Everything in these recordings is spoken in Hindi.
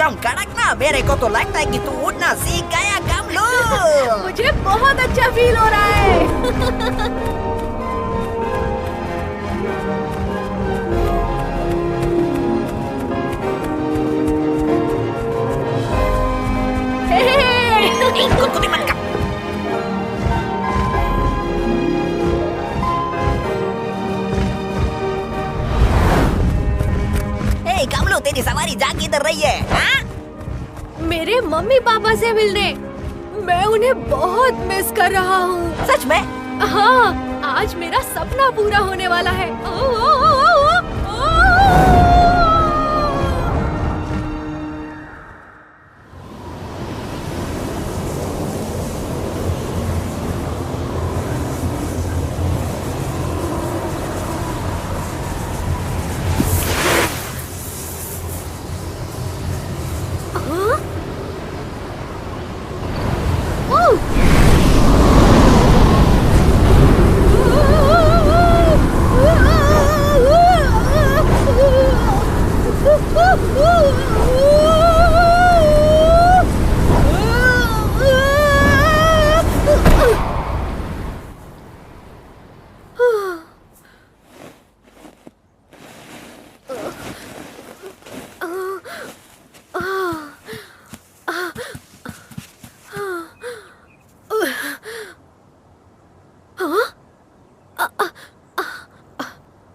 एकदम कड़क ना। मेरे को तो लगता है कि तू उड़ना सीख गया कमलू। मुझे बहुत अच्छा फील हो रहा है। गुदगुदी मत कर। कमलू तेरी सवारी जा किधर रही है? हाँ? मेरे मम्मी पापा से मिलने। मैं उन्हें बहुत मिस कर रहा हूँ। सच में? हाँ, आज मेरा सपना पूरा होने वाला है। ओ, ओ, ओ, ओ, ओ।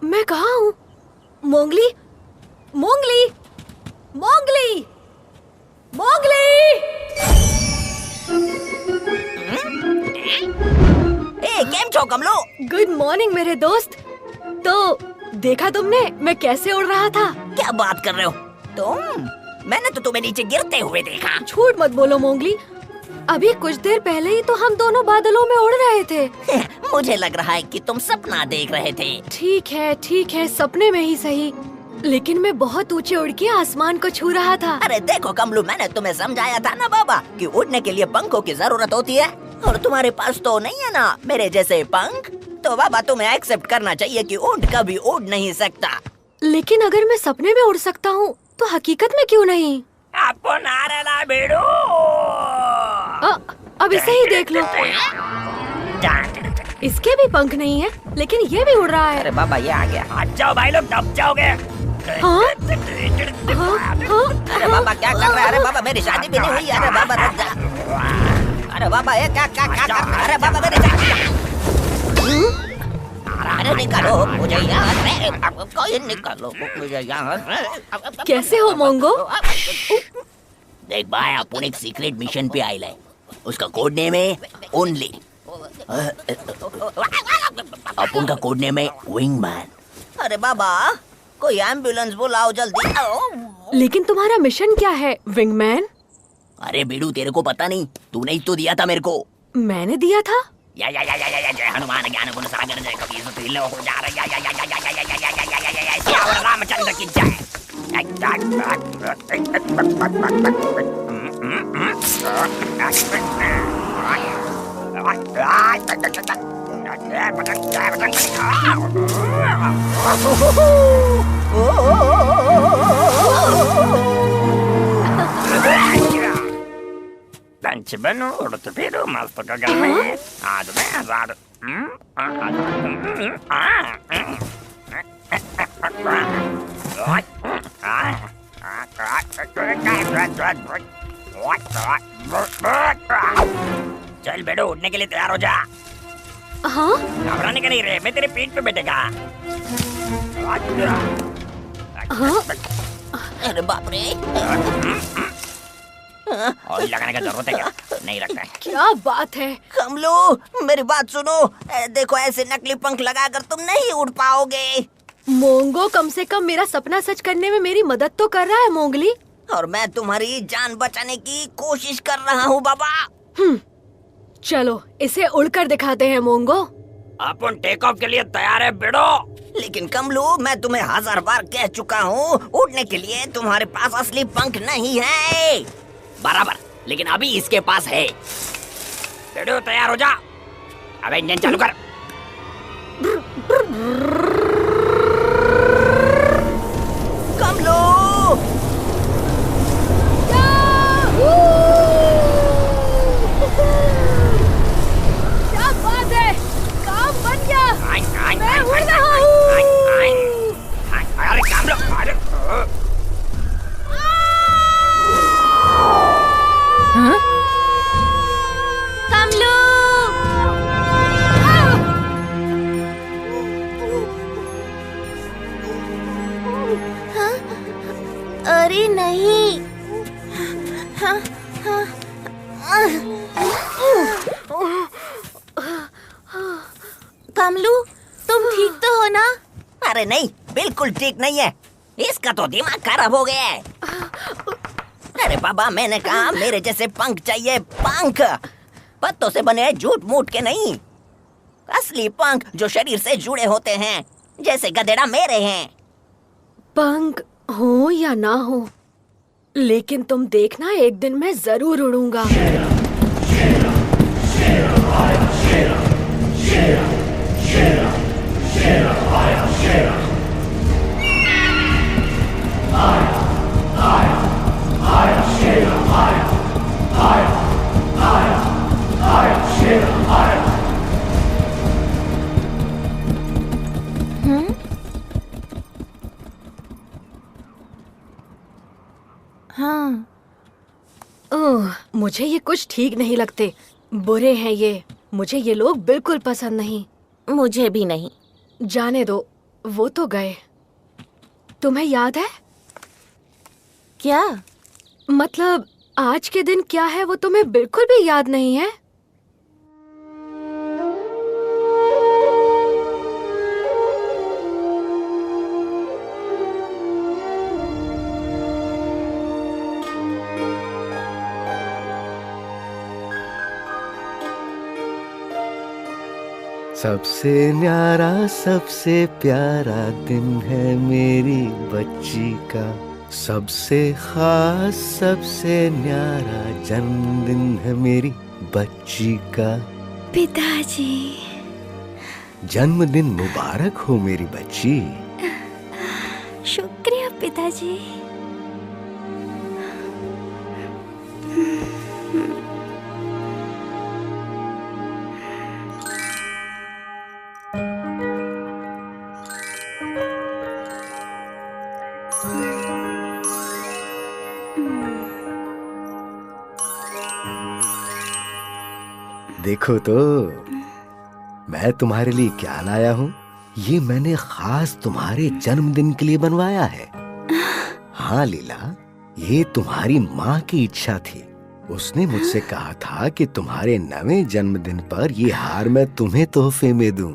मैं कहाँ हूँ? मोंगली, मोंगली, मोंगली, मोंगली। केम छो कमलू? गुड मॉर्निंग मेरे दोस्त। तो देखा तुमने मैं कैसे उड़ रहा था? क्या बात कर रहे हो तुम? मैंने तो तुम्हें नीचे गिरते हुए देखा। झूठ मत बोलो मोंगली। अभी कुछ देर पहले ही तो हम दोनों बादलों में उड़ रहे थे। मुझे लग रहा है कि तुम सपना देख रहे थे। ठीक है, सपने में ही सही, लेकिन मैं बहुत ऊंचे उड़ के आसमान को छू रहा था। अरे देखो कमलू, मैंने तुम्हें समझाया था ना बाबा कि उड़ने के लिए पंखों की जरूरत होती है, और तुम्हारे पास तो नहीं है ना मेरे जैसे पंख। तो बाबा तुम्हें एक्सेप्ट करना चाहिए कि ऊंट कभी उड़ नहीं सकता। लेकिन अगर मैं सपने में उड़ सकता हूँ तो हकीकत में क्यों नहीं? आपको नारेला बेड़ू। अब इसे ही देख लो। इसके भी पंख नहीं है, लेकिन ये भी उड़ रहा है। अरे बाबा ये आ गया। हट जाओ भाई लोग, दब जाओगे। हाँ? अरे बाबा क्या कर रहे हैं? अरे बाबा मेरी शादी भी नहीं हुई। अरे बाबा रुक जा। अरे बाबा ये क्या क्या क्या कर? अरे बाबा मेरी शादी। अरे निकालो मुझे यहाँ, कोई निकालो मुझे यहाँ। कैसे हो मोंगो? देख भाई, अपन एक सीक्रेट मिशन पे आए। उसका कोड नेम है ओनली। अपन का कोड नेम है विंगमैन। अरे बाबा कोई एम्बुलेंस बुलाओ जल्दी। लेकिन तुम्हारा मिशन क्या है विंगमैन? अरे बेडू तेरे को पता नहीं? तूने ही तो दिया था मेरे को। मैंने दिया था? या जय हनुमान ज्ञान गुण सागर जय कबीर सुशील हो जा रहा। या सियावर रामचंद्र की जय। बनो उड़ते फिरो मस्त गगन में, आज मैं आजाद। चल बेडो, उड़ने के लिए तैयार हो जा। हाँ? घबराने का नहीं रे, मैं तेरे पीठ पे बैठेगा। हाँ? अरे बाप रे, ऑयल लगाने का जरूरत है क्या? नहीं लगता है। क्या बात है? कमलू मेरी बात सुनो, देखो ऐसे नकली पंख लगाकर तुम नहीं उड़ पाओगे। मोंगो कम से कम मेरा सपना सच करने में मेरी मदद तो कर रहा है मोंगली। और मैं तुम्हारी जान बचाने की कोशिश कर रहा हूँ बाबा। चलो इसे उड़कर दिखाते हैं मोंगो। अपन टेक ऑफ के लिए तैयार है बेड़ो। लेकिन कमलू मैं तुम्हें 1000 बार कह चुका हूँ, उड़ने के लिए तुम्हारे पास असली पंख नहीं है। बराबर, लेकिन अभी इसके पास है। बेड़ो तैयार हो जा, अब इंजन चालू कर। कमलू कमलू, तुम ठीक तो हो ना? अरे नहीं, बिल्कुल ठीक नहीं है। इसका तो दिमाग खराब हो गया है। अरे बाबा, मैंने कहा मेरे जैसे पंख चाहिए, पंख। पत्तों से बने झूठ मूठ के नहीं, असली पंख जो शरीर से जुड़े होते हैं, जैसे गधेड़ा मेरे हैं। पंख हो या ना हो, लेकिन तुम देखना, एक दिन मैं जरूर उड़ूंगा। हाँ। ओह, मुझे ये कुछ ठीक नहीं लगते। बुरे हैं ये। मुझे ये लोग बिल्कुल पसंद नहीं। मुझे भी नहीं। जाने दो, वो तो गए। तुम्हें याद है? क्या? मतलब आज के दिन क्या है वो तुम्हें बिल्कुल भी याद नहीं है? सबसे न्यारा सबसे प्यारा दिन है मेरी बच्ची का, सबसे खास सबसे न्यारा जन्मदिन है मेरी बच्ची का। पिताजी, जन्मदिन मुबारक हो मेरी बच्ची। शुक्रिया पिताजी। देखो तो मैं तुम्हारे लिए क्या लाया हूँ। ये मैंने खास तुम्हारे जन्मदिन के लिए बनवाया है। हाँ लीला, ये तुम्हारी माँ की इच्छा थी। उसने मुझसे कहा था कि तुम्हारे 9वें जन्मदिन पर ये हार मैं तुम्हें तोहफे में दूं,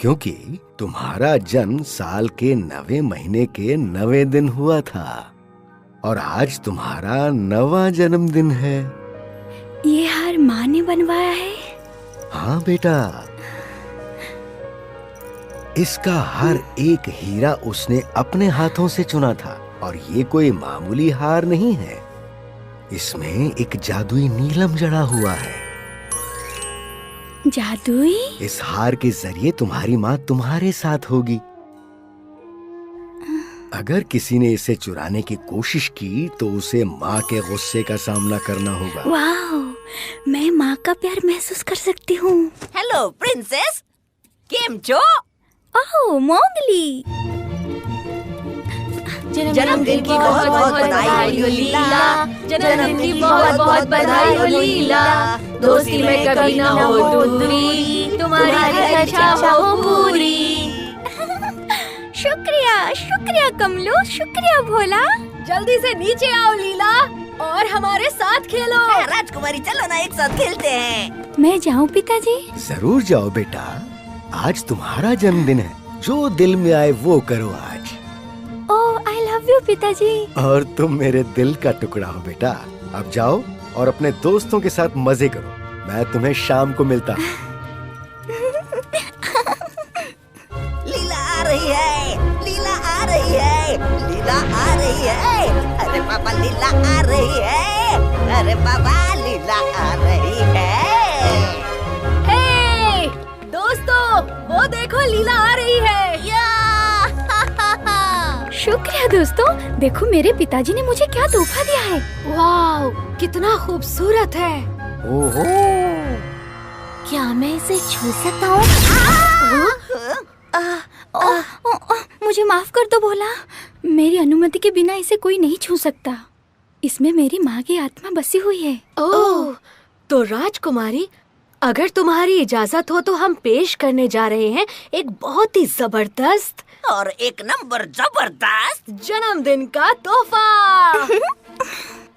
क्योंकि तुम्हारा जन्म साल के 9वें महीने के 9वें दिन हुआ था और आज तुम्हारा 9वां जन्मदिन है। ये हार माँ ने बनवाया है? हाँ बेटा, इसका हर एक हीरा उसने अपने हाथों से चुना था और ये कोई मामूली हार नहीं है। इसमें एक जादुई नीलम जड़ा हुआ है। जादुई? इस हार के जरिए तुम्हारी माँ तुम्हारे साथ होगी। अगर किसी ने इसे चुराने की कोशिश की तो उसे माँ के गुस्से का सामना करना होगा। वाह, मैं माँ का प्यार महसूस कर सकती हूँ। हेलो प्रिंसेस, केम छो? ओह मोंगली, जन्मदिन की बहुत बहुत बधाई हो लीला। जन्मदिन की बहुत बहुत बधाई हो लीला। दोस्ती में कभी ना हो दूरी, तुम्हारी हर इच्छा हो पूरी। शुक्रिया शुक्रिया कमलू, शुक्रिया भोला। जल्दी से नीचे आओ लीला और हमारे साथ खेलो। राजकुमारी, चलो ना एक साथ खेलते हैं। मैं जाऊँ पिताजी? जरूर जाओ बेटा, आज तुम्हारा जन्मदिन है। जो दिल में आए वो करो आज। ओह, आई लव यू पिताजी। और तुम मेरे दिल का टुकड़ा हो बेटा। अब जाओ और अपने दोस्तों के साथ मजे करो। मैं तुम्हें शाम को मिलता हूँ। लीला आ रही है, लीला आ रही है, लीला आ रही है। अरे पापा, लीला आ रही है। अरे पापा, लीला आ रही है। हे दोस्तों, वो देखो लीला आ रही है। शुक्रिया दोस्तों, देखो मेरे पिताजी ने मुझे क्या तोहफा दिया है। वाह, कितना खूबसूरत है। ओहो, क्या मैं इसे छू सकता हूँ? मुझे माफ कर दो भोला, मेरी अनुमति के बिना इसे कोई नहीं छू सकता। इसमें मेरी माँ की आत्मा बसी हुई है। ओह, तो राजकुमारी, अगर तुम्हारी इजाजत हो तो हम पेश करने जा रहे हैं एक बहुत ही जबरदस्त और एक नंबर जबरदस्त जन्मदिन का तोहफा।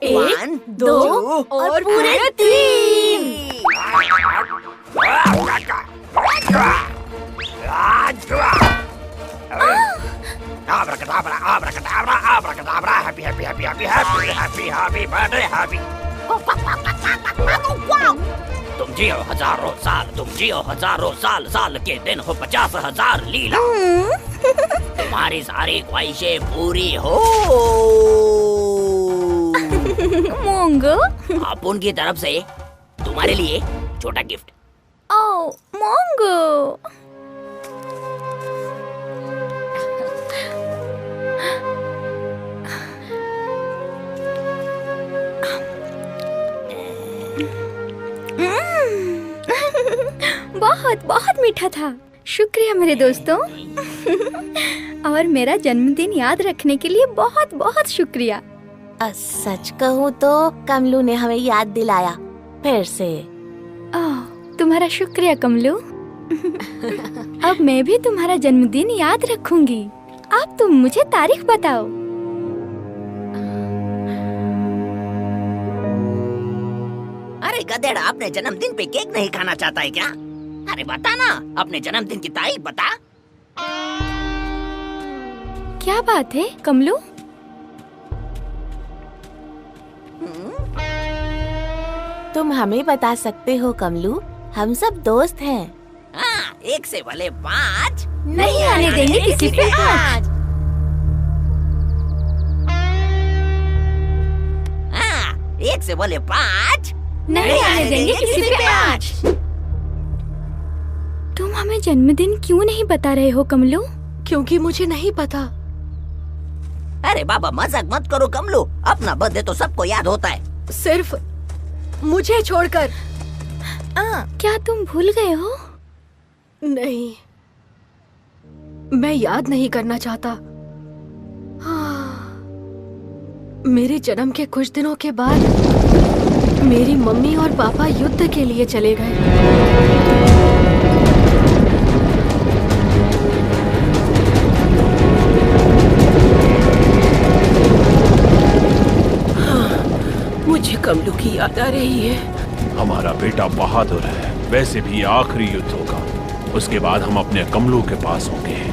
1, 2 और पूरे 3। Happy birthday happy. तुम जियो हजारों साल, तुम जियो हजारों साल, साल के दिन हो 50,000 लीला। तुम्हारी सारी ख्वाहिशें पूरी हो। मोंगो। आप उनकी तरफ से तुम्हारे लिए छोटा गिफ्ट। ओ मोंगो। बहुत बहुत मीठा था। शुक्रिया मेरे दोस्तों। और मेरा जन्मदिन याद रखने के लिए बहुत बहुत शुक्रिया। सच कहूँ तो कमलू ने हमें याद दिलाया फिर से। तुम्हारा शुक्रिया कमलू। अब मैं भी तुम्हारा जन्मदिन याद रखूंगी। अब तुम मुझे तारीख बताओ। अरे गधेड़ा, अपने जन्मदिन पे केक नहीं खाना चाहता है क्या? अरे बता ना, अपने जन्मदिन की तारीख बता। क्या बात है कमलू? तुम हमें बता सकते हो कमलू, हम सब दोस्त हैं। हाँ, 1 से भले 5 नहीं आने देंगे किसी पे आज। हाँ, 1 से भले 5 नहीं आने देंगे किसी पे आज। तुम हमें जन्मदिन क्यों नहीं बता रहे हो कमलू? क्योंकि मुझे नहीं पता। अरे बाबा, मजाक मत करो कमलू, अपना बर्थडे तो सबको याद होता है, सिर्फ मुझे छोड़कर। क्या तुम भूल गए हो? नहीं, मैं याद नहीं करना चाहता। मेरे जन्म के कुछ दिनों के बाद मेरी मम्मी और पापा युद्ध के लिए चले गए। मुझे कमलू की याद आ रही है। हमारा बेटा बहादुर है, वैसे भी आखिरी युद्ध होगा, उसके बाद हम अपने कमलू के पास होंगे।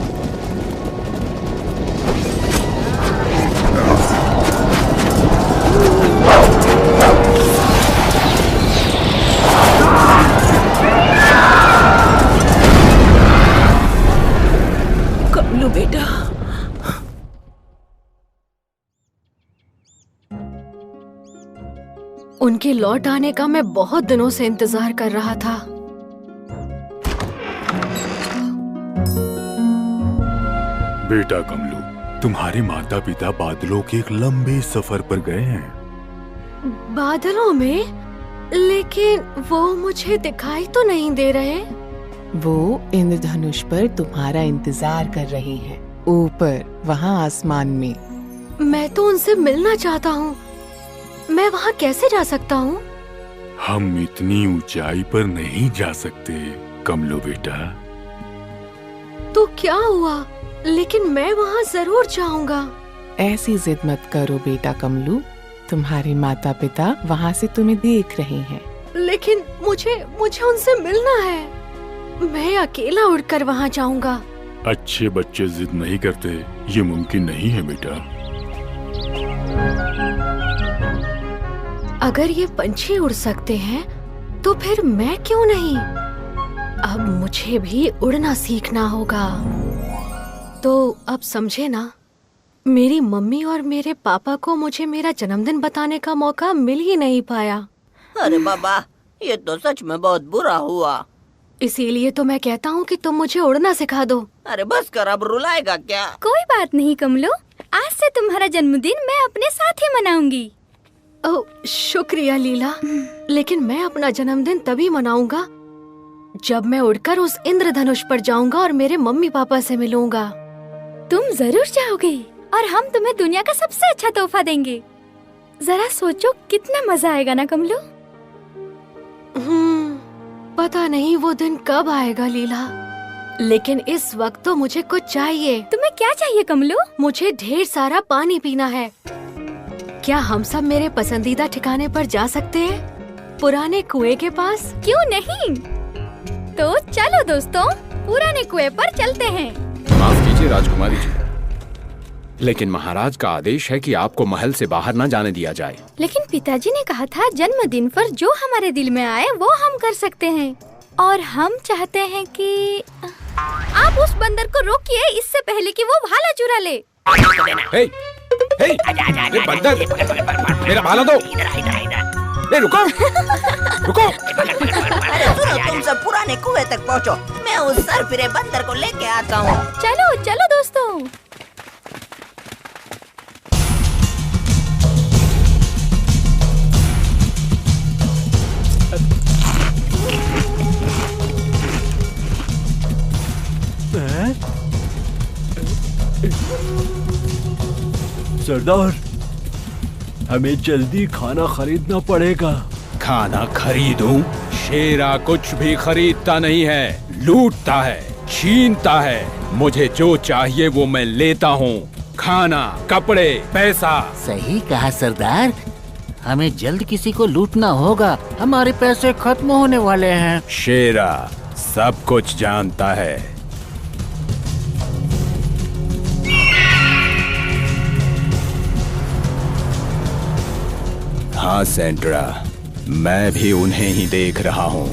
कमलू बेटा, उनके लौट आने का मैं बहुत दिनों से इंतजार कर रहा था। बेटा कमलू, तुम्हारे माता पिता बादलों के एक लंबे सफर पर गए हैं। बादलों में? लेकिन वो मुझे दिखाई तो नहीं दे रहे। वो इंद्रधनुष पर तुम्हारा इंतजार कर रहे हैं, ऊपर वहाँ आसमान में। मैं तो उनसे मिलना चाहता हूँ। मैं वहाँ कैसे जा सकता हूँ? हम इतनी ऊंचाई पर नहीं जा सकते कमलू बेटा। तो क्या हुआ? लेकिन मैं वहाँ जरूर जाऊंगा। ऐसी जिद मत करो बेटा कमलू, तुम्हारे माता पिता वहाँ से तुम्हें देख रहे हैं। लेकिन मुझे उनसे मिलना है। मैं अकेला उड़कर वहाँ जाऊंगा। अच्छे बच्चे जिद नहीं करते, ये मुमकिन नहीं है बेटा। अगर ये पंछी उड़ सकते हैं तो फिर मैं क्यों नहीं? अब मुझे भी उड़ना सीखना होगा। तो अब समझे ना, मेरी मम्मी और मेरे पापा को मुझे मेरा जन्मदिन बताने का मौका मिल ही नहीं पाया। अरे बाबा, ये तो सच में बहुत बुरा हुआ। इसीलिए तो मैं कहता हूँ कि तुम मुझे उड़ना सिखा दो। अरे बस कर, अब रुलाएगा क्या? कोई बात नहीं कमलू, आज से तुम्हारा जन्मदिन मैं अपने साथ ही मनाऊंगी। ओह शुक्रिया लीला, लेकिन मैं अपना जन्मदिन तभी मनाऊंगा जब मैं उड़कर उस इंद्रधनुष पर जाऊंगा और मेरे मम्मी पापा से मिलूंगा। तुम जरूर जाओगे और हम तुम्हें दुनिया का सबसे अच्छा तोहफा देंगे। जरा सोचो कितना मजा आएगा ना कमलू। पता नहीं वो दिन कब आएगा लीला, लेकिन इस वक्त तो मुझे कुछ चाहिए। तुम्हें क्या चाहिए कमलू? मुझे ढेर सारा पानी पीना है। क्या हम सब मेरे पसंदीदा ठिकाने पर जा सकते हैं, पुराने कुएं के पास? क्यों नहीं? तो चलो दोस्तों, पुराने कुएं पर चलते हैं। माफ कीजिए राजकुमारी जी, लेकिन महाराज का आदेश है कि आपको महल से बाहर न जाने दिया जाए। लेकिन पिताजी ने कहा था जन्मदिन पर जो हमारे दिल में आए वो हम कर सकते हैं, और हम चाहते हैं कि आप उस बंदर को रोकिए इससे पहले कि वो भाला चुरा ले। हे, हे, ये बंदर, मेरा भाला दो। रुको, रुको। अरे सुनो, तुम सब पुराने कुएं तक पहुँचो, मैं उस सरफिरे बंदर को लेके आता हूँ। चलो चलो दोस्तों। सरदार, हमें जल्दी खाना खरीदना पड़ेगा। खाना खरीदूं? शेरा कुछ भी खरीदता नहीं है, लूटता है, छीनता है। मुझे जो चाहिए वो मैं लेता हूँ। खाना, कपड़े, पैसा। सही कहा सरदार, हमें जल्द किसी को लूटना होगा, हमारे पैसे खत्म होने वाले हैं। शेरा सब कुछ जानता है। हाँ सेंट्रा, मैं भी उन्हें ही देख रहा हूँ।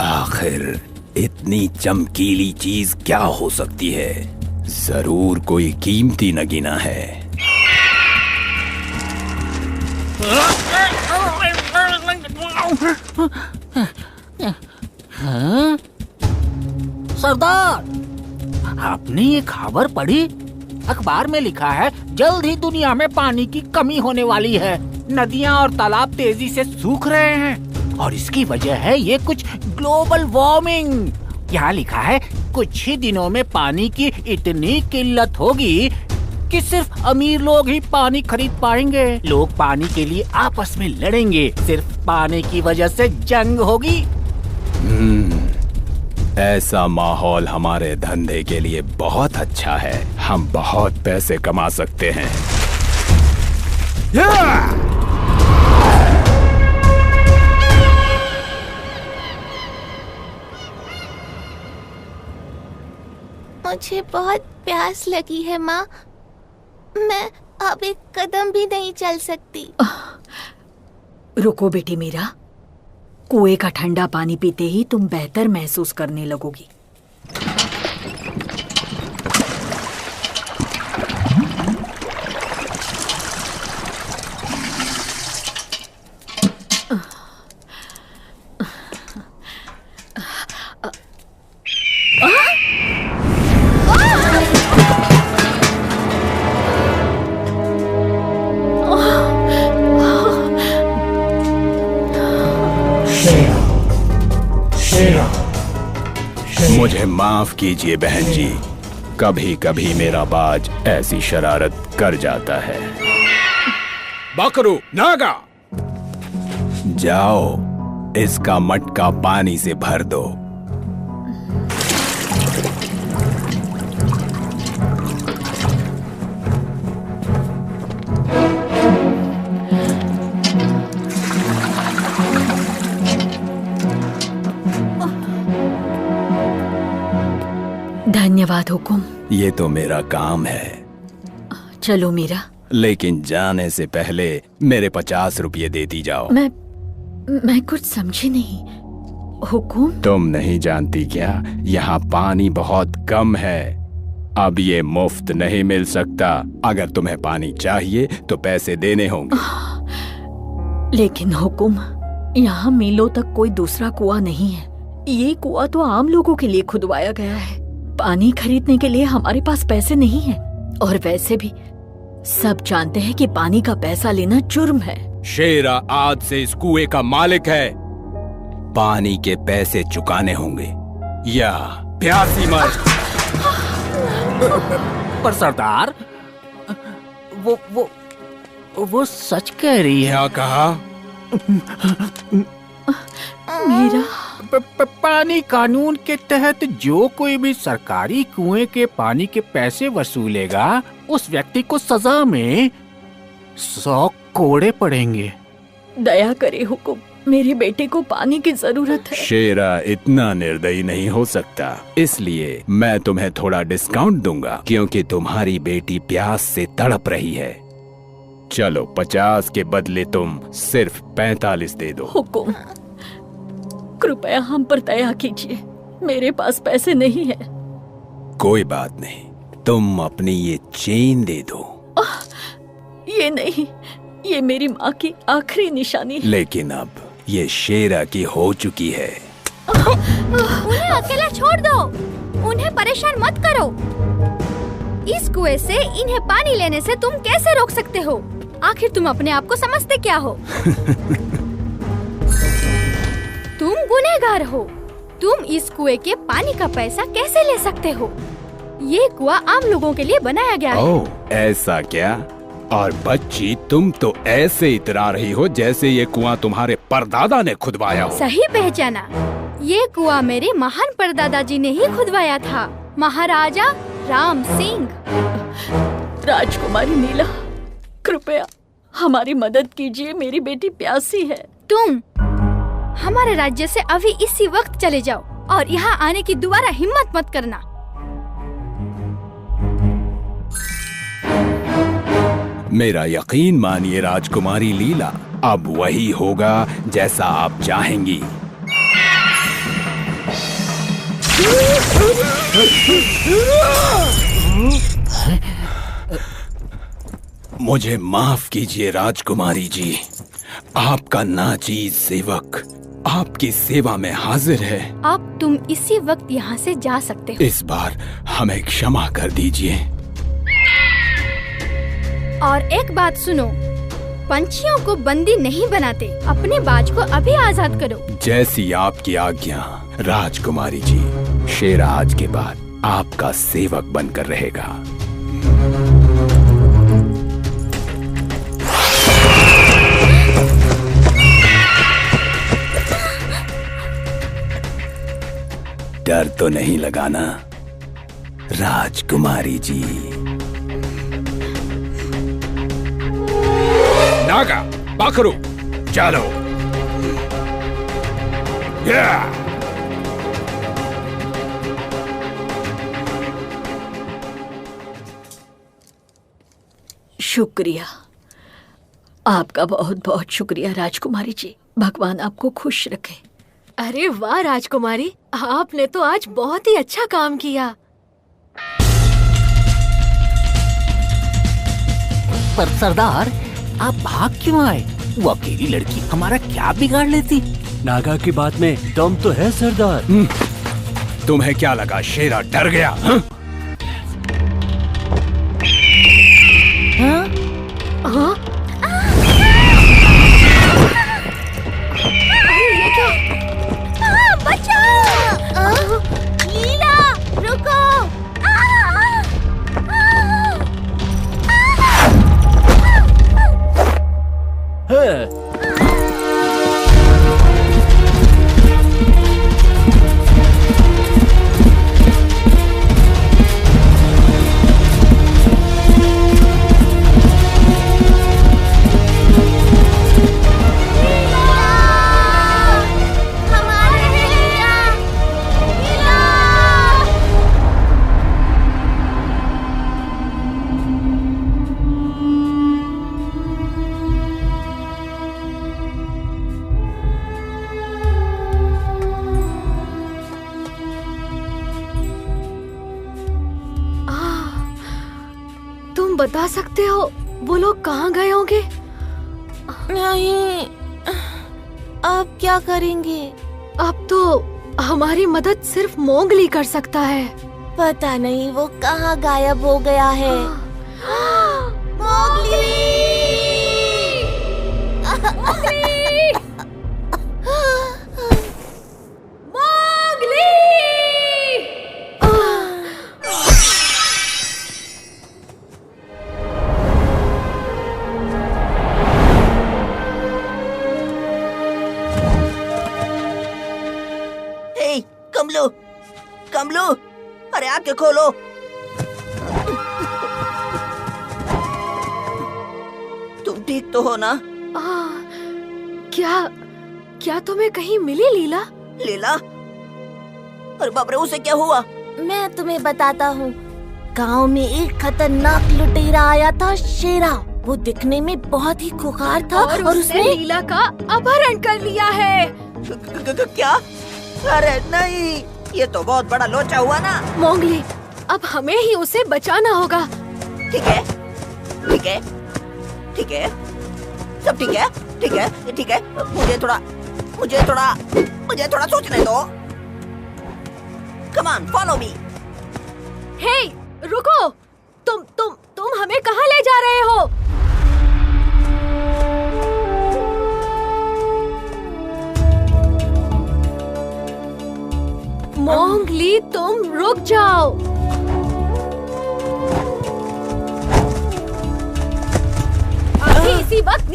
आखिर इतनी चमकीली चीज क्या हो सकती है? जरूर कोई कीमती नगीना है। हाँ? सरदार, आपने ये खबर पढ़ी? अखबार में लिखा है जल्द ही दुनिया में पानी की कमी होने वाली है। नदियां और तालाब तेजी से सूख रहे हैं और इसकी वजह है ये कुछ ग्लोबल वार्मिंग। यहाँ लिखा है कुछ ही दिनों में पानी की इतनी किल्लत होगी कि सिर्फ अमीर लोग ही पानी खरीद पाएंगे। लोग पानी के लिए आपस में लड़ेंगे, सिर्फ पानी की वजह से जंग होगी। ऐसा माहौल हमारे धंधे के लिए बहुत अच्छा है। हम बहुत पैसे कमा सकते हैं। मुझे बहुत प्यास लगी है माँ, मैं अब एक कदम भी नहीं चल सकती। रुको बेटी मीरा, कुएं का ठंडा पानी पीते ही तुम बेहतर महसूस करने लगोगी। मुझे माफ कीजिए बहन जी, कभी कभी मेरा बाज ऐसी शरारत कर जाता है। बकरू, नागा, जाओ इसका मटका पानी से भर दो। धन्यवाद हुकुम। ये तो मेरा काम है। चलो मीरा। लेकिन जाने से पहले मेरे 50 रुपये देती जाओ। मैं कुछ समझी नहीं। हुकुम? तुम नहीं जानती क्या? यहाँ पानी बहुत कम है। अब ये मुफ्त नहीं मिल सकता। अगर तुम्हें पानी चाहिए तो पैसे देने होंगे। लेकिन हुकुम, यहाँ मीलों तक कोई दूसरा कुआं नहीं है। ये कुआं तो आम लोगों के लिए खुदवाया गया है। पानी खरीदने के लिए हमारे पास पैसे नहीं हैं। और वैसे भी सब जानते हैं कि पानी का पैसा लेना जुर्म है। शेरा आज से इस कुएं का मालिक है। पानी के पैसे चुकाने होंगे या प्यासी मर। पर सरदार, वो सच कह रही है। क्या कहा? मीरा, पानी कानून के तहत जो कोई भी सरकारी कुएं के पानी के पैसे वसूलेगा उस व्यक्ति को सजा में 100 कोड़े पड़ेंगे। दया करे हुकुम, मेरे बेटे को पानी की जरूरत है। शेरा इतना निर्दयी नहीं हो सकता, इसलिए मैं तुम्हें थोड़ा डिस्काउंट दूंगा क्योंकि तुम्हारी बेटी प्यास से तड़प रही है। चलो 50 के बदले तुम सिर्फ 45 दे दो। हुकुम, कृपया हम पर दया कीजिए, मेरे पास पैसे नहीं है। कोई बात नहीं, तुम अपनी ये चेन दे दो। ये नहीं, ये मेरी माँ की आखिरी निशानी है। लेकिन अब ये शेरा की हो चुकी है। उन्हें अकेला छोड़ दो, उन्हें परेशान मत करो। इस कुएं से इन्हें पानी लेने से तुम कैसे रोक सकते हो? आखिर तुम अपने आप को समझते क्या हो? तुम गुनहगार हो। तुम इस कुएं के पानी का पैसा कैसे ले सकते हो? ये कुआं आम लोगों के लिए बनाया गया है। ओह, ऐसा क्या? और बच्ची, तुम तो ऐसे इतरा रही हो जैसे ये कुआं तुम्हारे परदादा ने खुदवाया हो। सही पहचाना, ये कुआं मेरे महान परदादा जी ने ही खुदवाया था, महाराजा राम सिंह। राजकुमारी नीला, कृपया हमारी मदद कीजिए, मेरी बेटी प्यासी है। तुम हमारे राज्य से अभी इसी वक्त चले जाओ और यहाँ आने की दोबारा हिम्मत मत करना। मेरा यकीन मानिए राजकुमारी लीला, अब वही होगा जैसा आप चाहेंगी। मुझे माफ कीजिए राजकुमारी जी, आपका नाचीज सेवक आपकी सेवा में हाजिर है। अब तुम इसी वक्त यहाँ से जा सकते हो। इस बार हमें क्षमा कर दीजिए। और एक बात सुनो, पंछियों को बंदी नहीं बनाते, अपने बाज को अभी आजाद करो। जैसी आपकी आज्ञा राजकुमारी जी। शेरा आज के बाद आपका सेवक बनकर रहेगा। डर तो नहीं लगाना राजकुमारी जी। नागा, बकरू, चलो। शुक्रिया, आपका बहुत बहुत शुक्रिया राजकुमारी जी। भगवान आपको खुश रखे। अरे वाह राजकुमारी, आपने तो आज बहुत ही अच्छा काम किया। पर सरदार, आप भाग क्यों आए? वो अकेली लड़की हमारा क्या बिगाड़ लेती? नागा की बात में दम तो है सरदार। तुम्हें क्या लगा शेरा डर गया? हाँ? हाँ? ये क्या? बचाओ! लीला, रुको! बता सकते हो वो लोग कहाँ गए होंगे? नहीं, अब क्या करेंगे? अब तो हमारी मदद सिर्फ मोगली कर सकता है। पता नहीं वो कहाँ गायब हो गया है। Mowgli! Mowgli! Mowgli! Kamlu, Kamlu, अरे आंखें खोलो। तुम ठीक तो हो ना? क्या तुम्हें कहीं मिली लीला? लीला? अरे बाप रे, उसे क्या हुआ? मैं तुम्हें बताता हूँ। गांव में एक खतरनाक लुटेरा आया था, शेरा। वो दिखने में बहुत ही खुखार था और उसने लीला का अपहरण कर लिया है। क्या? अरे नहीं, ये तो बहुत बड़ा लोचा हुआ ना। मोंगली, अब हमें ही उसे बचाना होगा। ठीक है, ठीक है, ठीक है, सब ठीक है, ठीक है, ठीक है। मुझे थोड़ा सोचने दो। Come on, follow me. हे, रुको! तुम हमें कहाँ ले जा रहे हो? मोंगली, तुम रुक जाओ। अभी इसी वक्त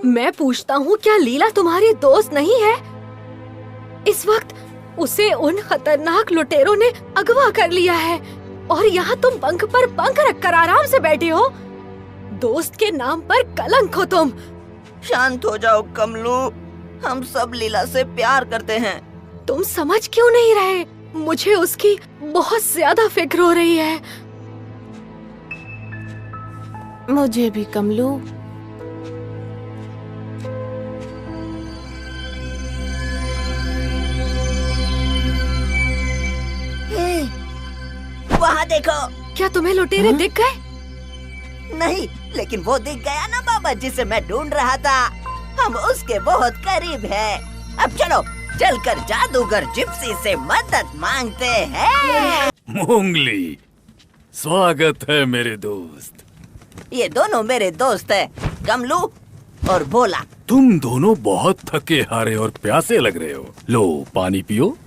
मैं पूछता हूँ, क्या लीला तुम्हारी दोस्त नहीं है? इस वक्त उसे उन खतरनाक लुटेरों ने अगवा कर लिया है और यहाँ तुम पंख पर पंख रखकर आराम से बैठे हो। दोस्त के नाम पर कलंक हो तुम। शांत हो जाओ कमलू, हम सब लीला से प्यार करते हैं। तुम समझ क्यों नहीं रहे? मुझे उसकी बहुत ज्यादा फिक्र हो रही है। मुझे भी कमलू। वहाँ देखो। क्या तुम्हें लुटेरे दिख गए? नहीं, लेकिन वो दिख गया ना बाबा, जिसे मैं ढूंढ रहा था। हम उसके बहुत करीब हैं। अब चलो, चलकर जादूगर जिप्सी से मदद मांगते हैं। मोंगली, स्वागत है मेरे दोस्त। ये दोनों मेरे दोस्त हैं, कमलू और भोला। तुम दोनों बहुत थके हारे और प्यासे लग रहे हो। लो, पानी पियो।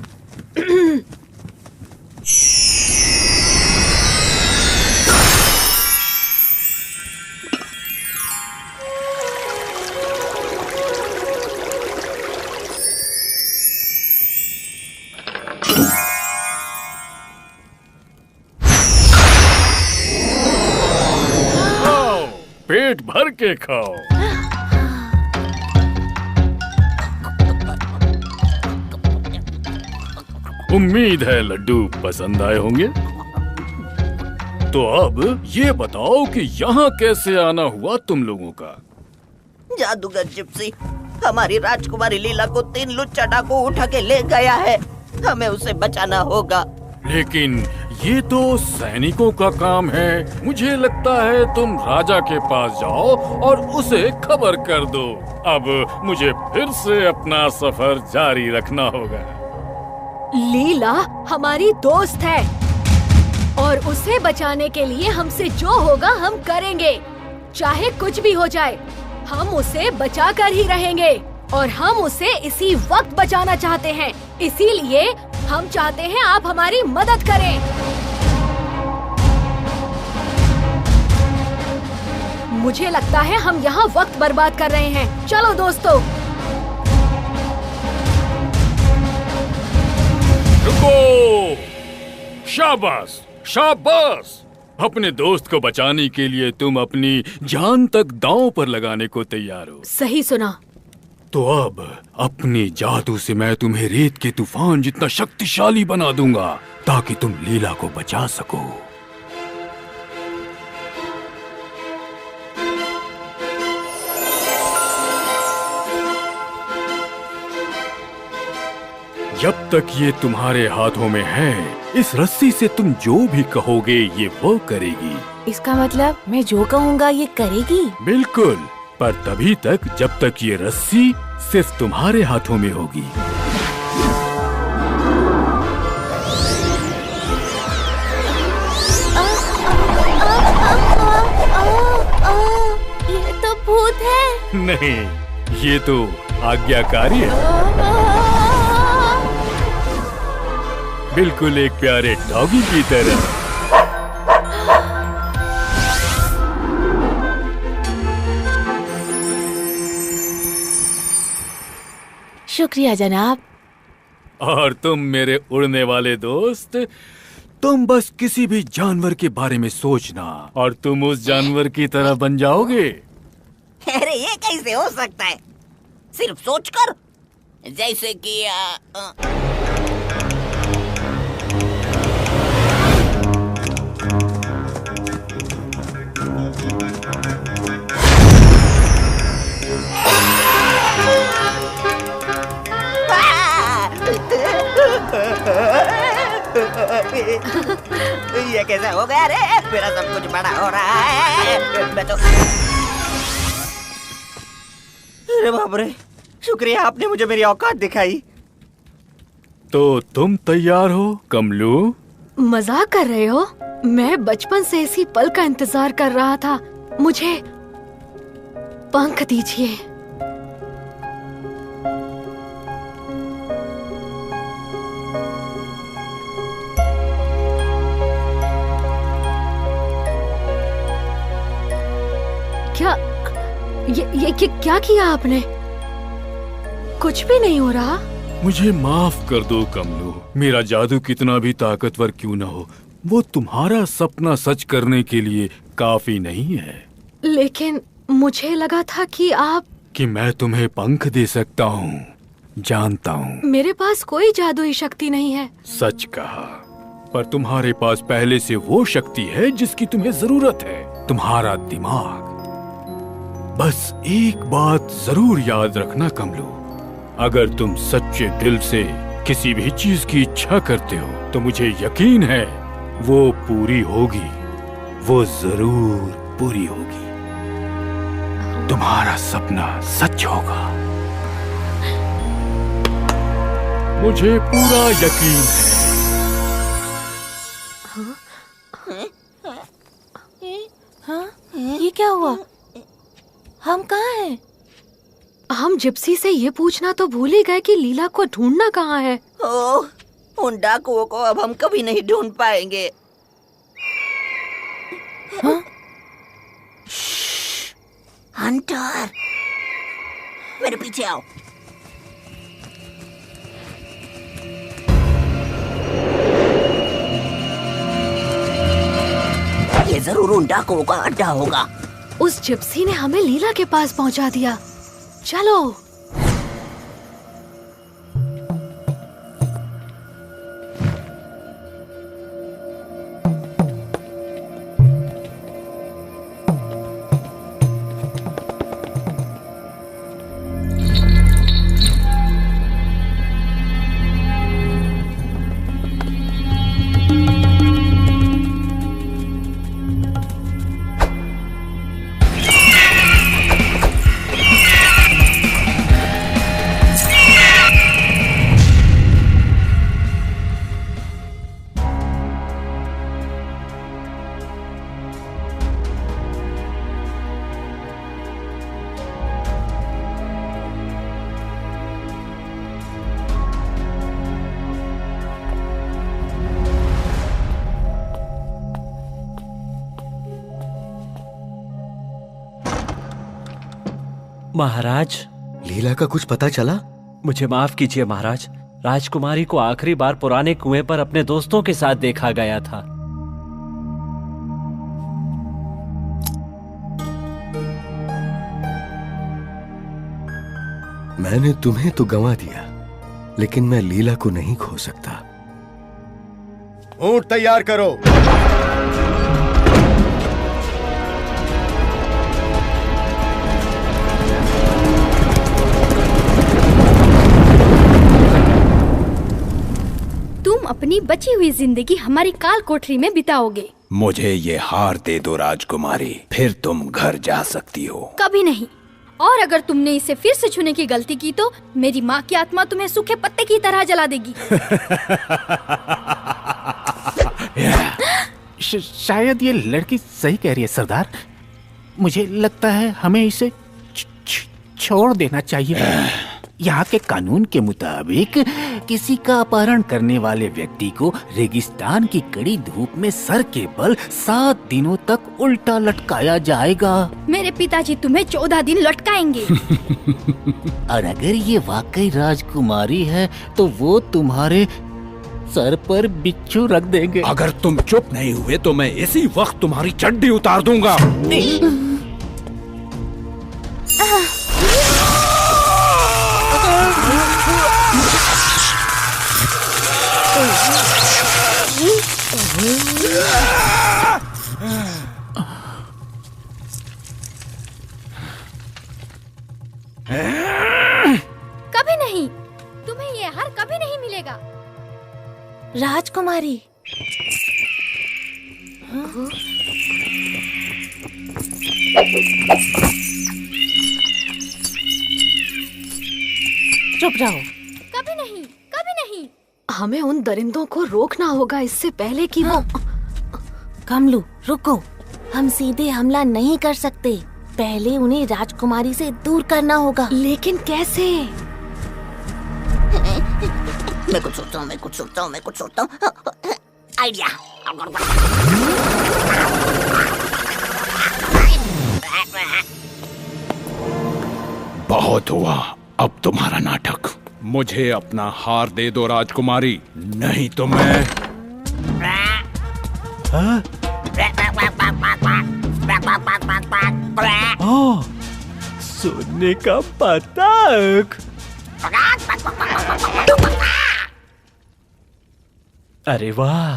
पेट भर के खाओ। उम्मीद है लड्डू पसंद आए होंगे। तो अब ये बताओ कि यहाँ कैसे आना हुआ तुम लोगों का? जादूगर जिप्सी हमारी राजकुमारी लीला को 3 लुच्चा डाकू उठा के ले गया है। हमें उसे बचाना होगा। लेकिन ये तो सैनिकों का काम है। मुझे लगता है तुम राजा के पास जाओ और उसे खबर कर दो। अब मुझे फिर से अपना सफर जारी रखना होगा। लीला हमारी दोस्त है और उसे बचाने के लिए हमसे जो होगा हम करेंगे। चाहे कुछ भी हो जाए, हम उसे बचा कर ही रहेंगे और हम उसे इसी वक्त बचाना चाहते हैं। इसीलिए हम चाहते हैं आप हमारी मदद करें। मुझे लगता है हम यहाँ वक्त बर्बाद कर रहे हैं। चलो दोस्तों। रुको! शाबाश, शाबाश! अपने दोस्त को बचाने के लिए तुम अपनी जान तक दांव पर लगाने को तैयार हो। सही सुना। तो अब अपनी जादू से मैं तुम्हें रेत के तूफान जितना शक्तिशाली बना दूंगा ताकि तुम लीला को बचा सको। जब तक ये तुम्हारे हाथों में है, इस रस्सी से तुम जो भी कहोगे ये वो करेगी। इसका मतलब मैं जो कहूँगा ये करेगी? बिल्कुल, पर तभी तक जब तक ये रस्सी सिर्फ तुम्हारे हाथों में होगी। ये तो भूत है। नहीं, ये तो आज्ञाकारी है। बिल्कुल एक प्यारे डॉगी की तरह। शुक्रिया जनाब। और तुम मेरे उड़ने वाले दोस्त, तुम बस किसी भी जानवर के बारे में सोचना और तुम उस जानवर की तरह बन जाओगे। अरे ये कैसे हो सकता है? सिर्फ सोचकर, जैसे कि ये कैसे हो गया रे? मेरा सब कुछ बड़ा हो रहा है। मैं तो अरे बाप रे, शुक्रिया आपने मुझे मेरी औकात दिखाई। तो तुम तैयार हो कमलू? मजाक कर रहे हो? मैं बचपन से इसी पल का इंतजार कर रहा था। मुझे पंख दीजिए। क्या ये क्या किया आपने? कुछ भी नहीं हो रहा। मुझे माफ कर दो कमलू। मेरा जादू कितना भी ताकतवर क्यों न हो, वो तुम्हारा सपना सच करने के लिए काफी नहीं है। लेकिन मुझे लगा था कि मैं तुम्हें पंख दे सकता हूँ। जानता हूँ मेरे पास कोई जादुई शक्ति नहीं है। सच कहा, पर तुम्हारे पास पहले से वो शक्ति है जिसकी तुम्हें जरूरत है, तुम्हारा दिमाग। बस एक बात जरूर याद रखना कमलू, अगर तुम सच्चे दिल से किसी भी चीज की इच्छा करते हो तो मुझे यकीन है वो पूरी होगी, वो जरूर पूरी होगी। तुम्हारा सपना सच होगा, मुझे पूरा यकीन है। हाँ? ये क्या हुआ? हम कहाँ हैं? हम जिप्सी से ये पूछना तो भूल ही गए कि लीला को ढूंढना कहाँ है। ओह, उन डाकुओं को अब हम कभी नहीं ढूंढ पाएंगे। हाँ? हंटर, मेरे पीछे आओ। ये जरूर उन डाकुओं का अड्डा होगा। उस जिप्सी ने हमें लीला के पास पहुंचा दिया। चलो। महाराज, लीला का कुछ पता चला? मुझे माफ कीजिए महाराज, राजकुमारी को आखिरी बार पुराने कुएं पर अपने दोस्तों के साथ देखा गया था। मैंने तुम्हें तो गंवा दिया, लेकिन मैं लीला को नहीं खो सकता। ऊंट तैयार करो। अपनी बची हुई जिंदगी हमारी काल कोठरी में बिताओगे। मुझे ये हार दे दो राजकुमारी, फिर तुम घर जा सकती हो। कभी नहीं। और अगर तुमने इसे फिर से छूने की गलती की तो मेरी माँ की आत्मा तुम्हें सूखे पत्ते की तरह जला देगी। शायद ये लड़की सही कह रही है सरदार। मुझे लगता है हमें इसे छोड़ देना चाहिए। यहाँ के कानून के मुताबिक किसी का अपहरण करने वाले व्यक्ति को रेगिस्तान की कड़ी धूप में सर के बल 7 दिनों तक उल्टा लटकाया जाएगा। मेरे पिताजी तुम्हें 14 दिन लटकाएंगे। और अगर ये वाकई राजकुमारी है तो वो तुम्हारे सर पर बिच्छू रख देंगे। अगर तुम चुप नहीं हुए तो मैं इसी वक्त तुम्हारी चड्डी उतार दूंगा। कभी नहीं, तुम्हें ये हार कभी नहीं मिलेगा। राजकुमारी, चुप रहो। कभी नहीं, कभी नहीं। हमें उन दरिंदों को रोकना होगा इससे पहले कि वो। कमलू रुको, हम सीधे हमला नहीं कर सकते। पहले उन्हें राजकुमारी से दूर करना होगा। लेकिन कैसे? मैं कुछ सोचता हूँ। आइडिया। बहुत हुआ अब तुम्हारा नाटक। मुझे अपना हार दे दो राजकुमारी, नहीं तो मैं। ओह, सोने का पतंग। अरे वाह,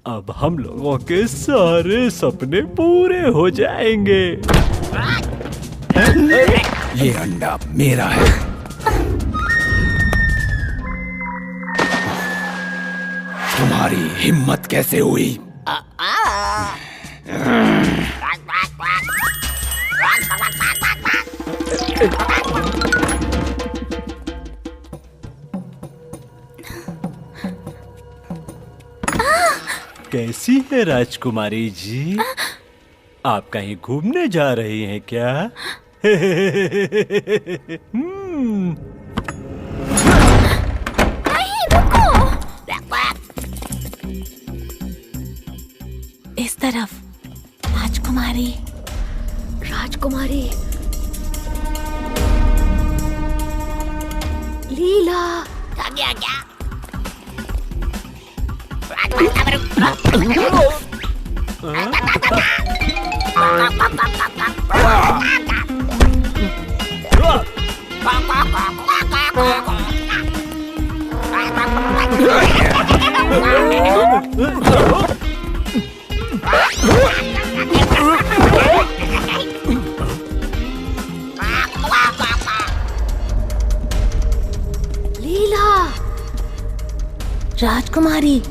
अब हम लोगों के सारे सपने पूरे हो जाएंगे। ये अंडा मेरा है। तुम्हारी हिम्मत कैसे हुई? कैसी है राजकुमारी जी? आप कहीं घूमने जा रही हैं क्या? नहीं, रुको। इस तरफ। राजकुमारी, राजकुमारी, लीला। क्या? लीला, राजकुमारी,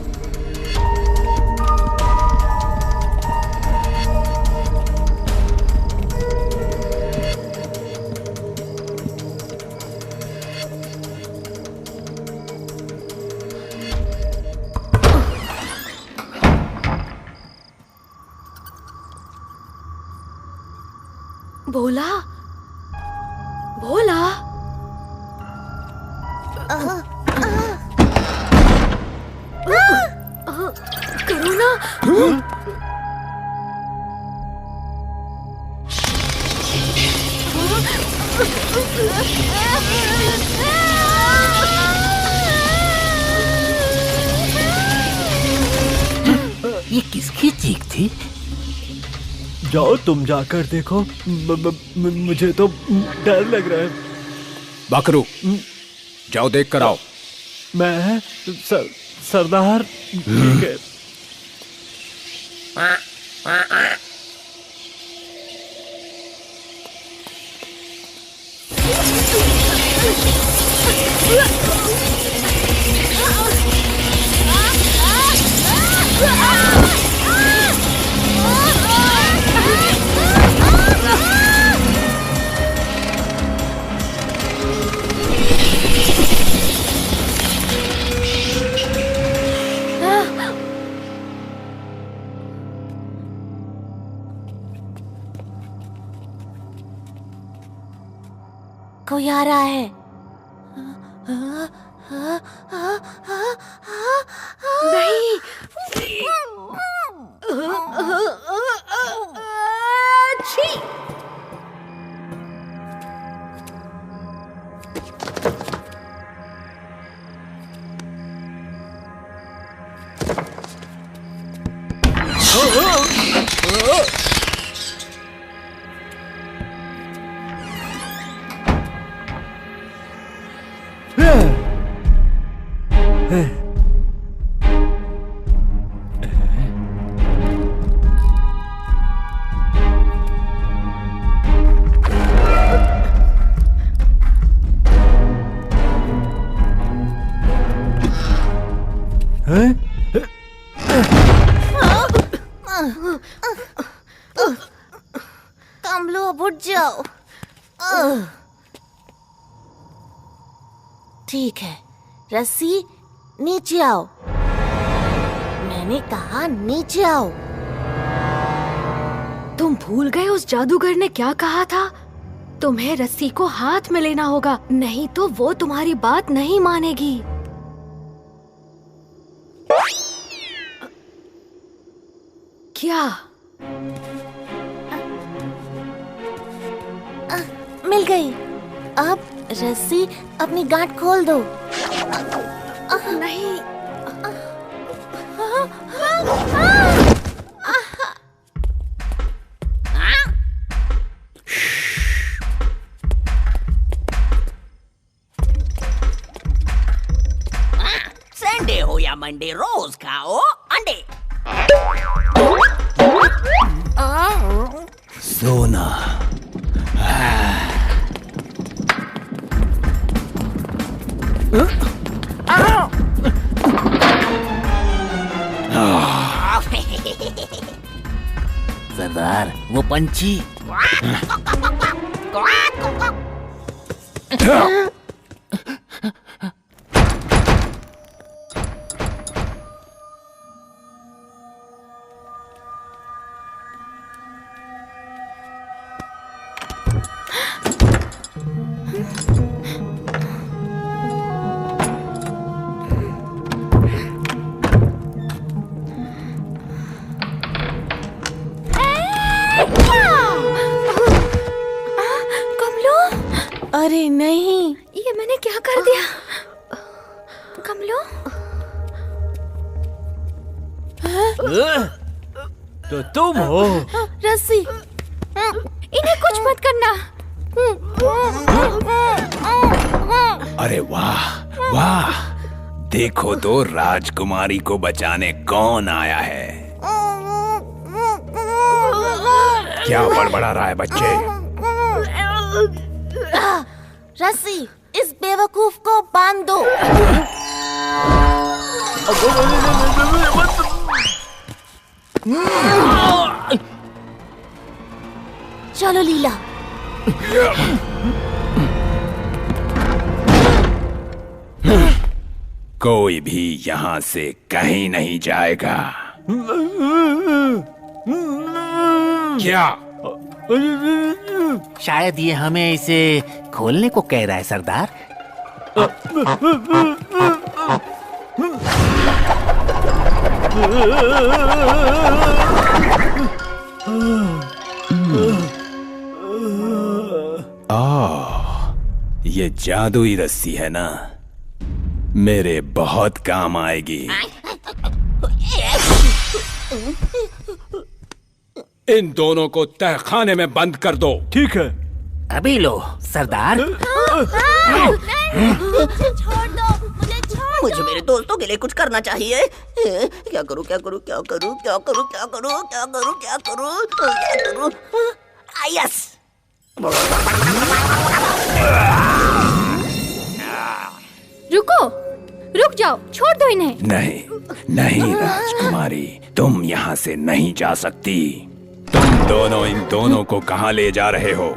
भोला, भोला। करुणा। ये किसकी चीख थी? जाओ तुम जाकर देखो। मुझे तो डर लग रहा है। बकरू, जाओ देख कर आओ। मैं सरदार। ठीक है। कोई आ रहा है। नहीं। छी। कमलू अब उठ जाओ। ठीक है, रस्सी नीचे आओ। मैंने कहा नीचे आओ। तुम भूल गए उस जादूगर ने क्या कहा था? तुम्हें रस्सी को हाथ में लेना होगा, नहीं तो वो तुम्हारी बात नहीं मानेगी। क्या? मिल गई। अब रस्सी अपनी गांठ खोल दो। नहीं। संडे हो या मंडे रोज खाओ अंडे। सोना। सरदार, वो पंछी। अरे नहीं, ये मैंने क्या कर दिया? कमलो, तो तुम हो? रस्सी, इन्हें कुछ मत करना। अरे वाह वाह, देखो तो राजकुमारी को बचाने कौन आया है। क्या बड़बड़ा रहा है बच्चे? रस्सी, इस बेवकूफ को बांध दो। चलो लीला। कोई भी यहाँ से कहीं नहीं जाएगा। क्या? शायद ये हमें इसे खोलने को कह रहा है सरदार। ये जादुई रस्सी है ना, मेरे बहुत काम आएगी। इन दोनों को तहखाने में बंद कर दो। ठीक है। अभी लो सरदार। मुझे मेरे दोस्तों के लिए कुछ करना चाहिए। क्या करूं क्या करूं क्या करूं क्या करूं क्या करूं क्या करूं क्या करूं क्या करूं? यस। रुको, रुक जाओ, छोड़ दो इन्हें। नहीं नहीं राजकुमारी, तुम यहाँ से नहीं जा सकती। तुम दोनों इन दोनों को कहाँ ले जा रहे हो?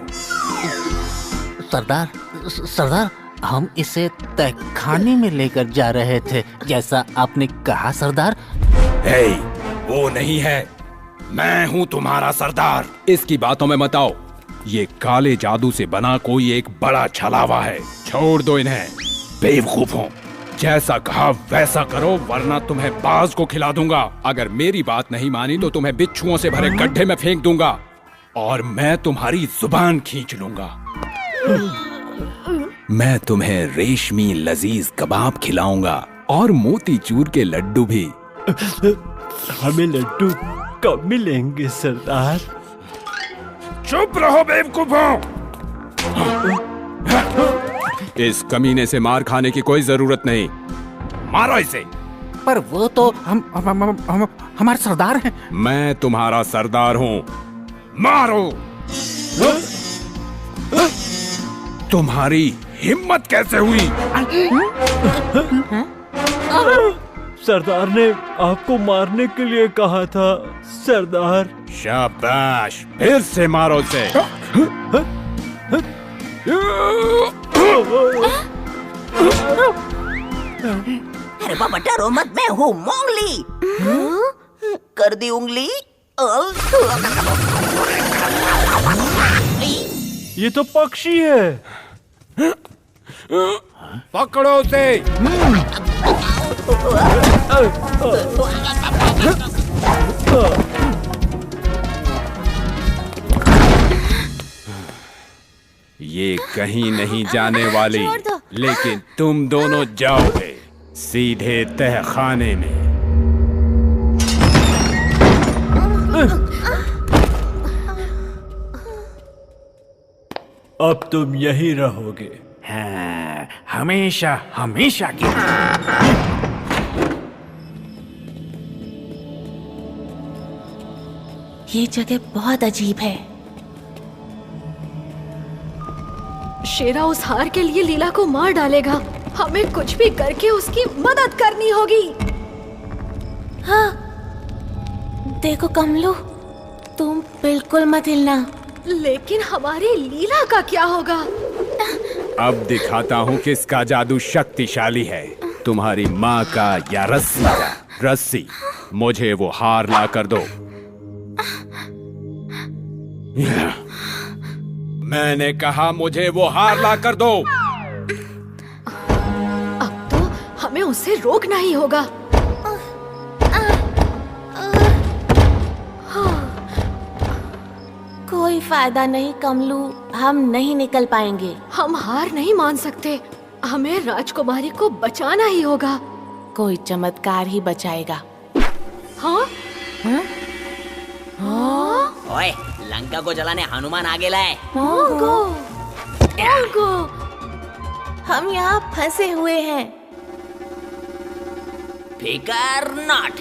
सरदार, हम इसे तहखाने में लेकर जा रहे थे, जैसा आपने कहा सरदार। हे, वो नहीं है, मैं हूँ तुम्हारा सरदार। इसकी बातों में मत आओ। ये काले जादू से बना कोई एक बड़ा छलावा है। छोड़ दो इन्हें, बेवकूफों। जैसा कहा वैसा करो, वरना तुम्हें बाज को खिला दूंगा। अगर मेरी बात नहीं मानी तो तुम्हें बिच्छुओं से भरे गड्ढे में फेंक दूंगा और मैं तुम्हारी जुबान खींच लूंगा। मैं तुम्हें रेशमी लजीज कबाब खिलाऊंगा और मोतीचूर के लड्डू भी। हमें लड्डू कब मिलेंगे सरदार? चुप रहो बेवकूफों। इस कमीने से मार खाने की कोई जरूरत नहीं। मारो इसे। पर वो तो हम हमारे सरदार हैं। मैं तुम्हारा सरदार हूँ, मारो। तुम्हारी हिम्मत कैसे हुई? सरदार ने आपको मारने के लिए कहा था सरदार। शाबाश, फिर से मारो इसे। अरे बाबा डरो मत, मैं हूँ मोंगली। कर दी उंगली। ये तो पक्षी है। पकड़ो उसे। ये कहीं नहीं जाने वाली, लेकिन तुम दोनों जाओगे सीधे तहखाने में। अब तुम यहीं रहोगे। हाँ, हमेशा हमेशा के। ये जगह बहुत अजीब है। शेरा उस हार के लिए लीला को मार डालेगा। हमें कुछ भी करके उसकी मदद करनी होगी। हाँ, देखो कमलू, तुम बिल्कुल मत हिलना। लेकिन हमारी लीला का क्या होगा? अब दिखाता हूँ किसका जादू शक्तिशाली है, तुम्हारी माँ का या रस्सी का। रस्सी, मुझे वो हार ला कर दो। मैंने कहा मुझे वो हार ला कर दो। अब तो हमें उसे रोकना ही होगा। कोई फायदा नहीं कमलू, हम नहीं निकल पाएंगे। हम हार नहीं मान सकते। हमें राजकुमारी को बचाना ही होगा। कोई चमत्कार ही बचाएगा। हाँ? हाँ? ओए, लंका को जलाने हनुमान आगे लाए। मोंगो, हम यहाँ फंसे हुए हैं। फिकर नॉट।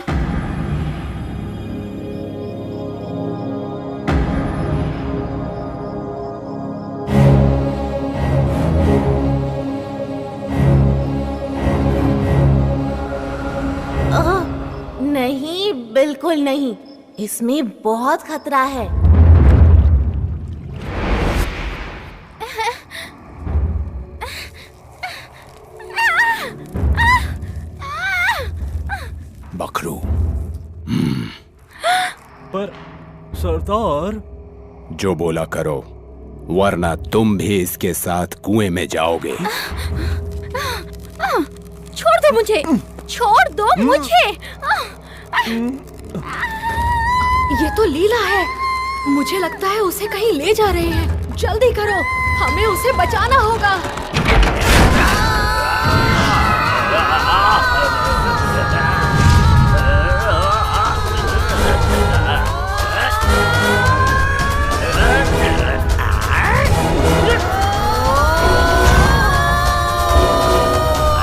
नहीं, बिल्कुल नहीं। इसमें बहुत खतरा है। बकरू। पर सरदार। जो बोला करो, वरना तुम भी इसके साथ कुएं में जाओगे। छोड़ दो मुझे, छोड़ दो मुझे। ये तो लीला है। मुझे लगता है उसे कहीं ले जा रहे हैं। जल्दी करो, हमें उसे बचाना होगा।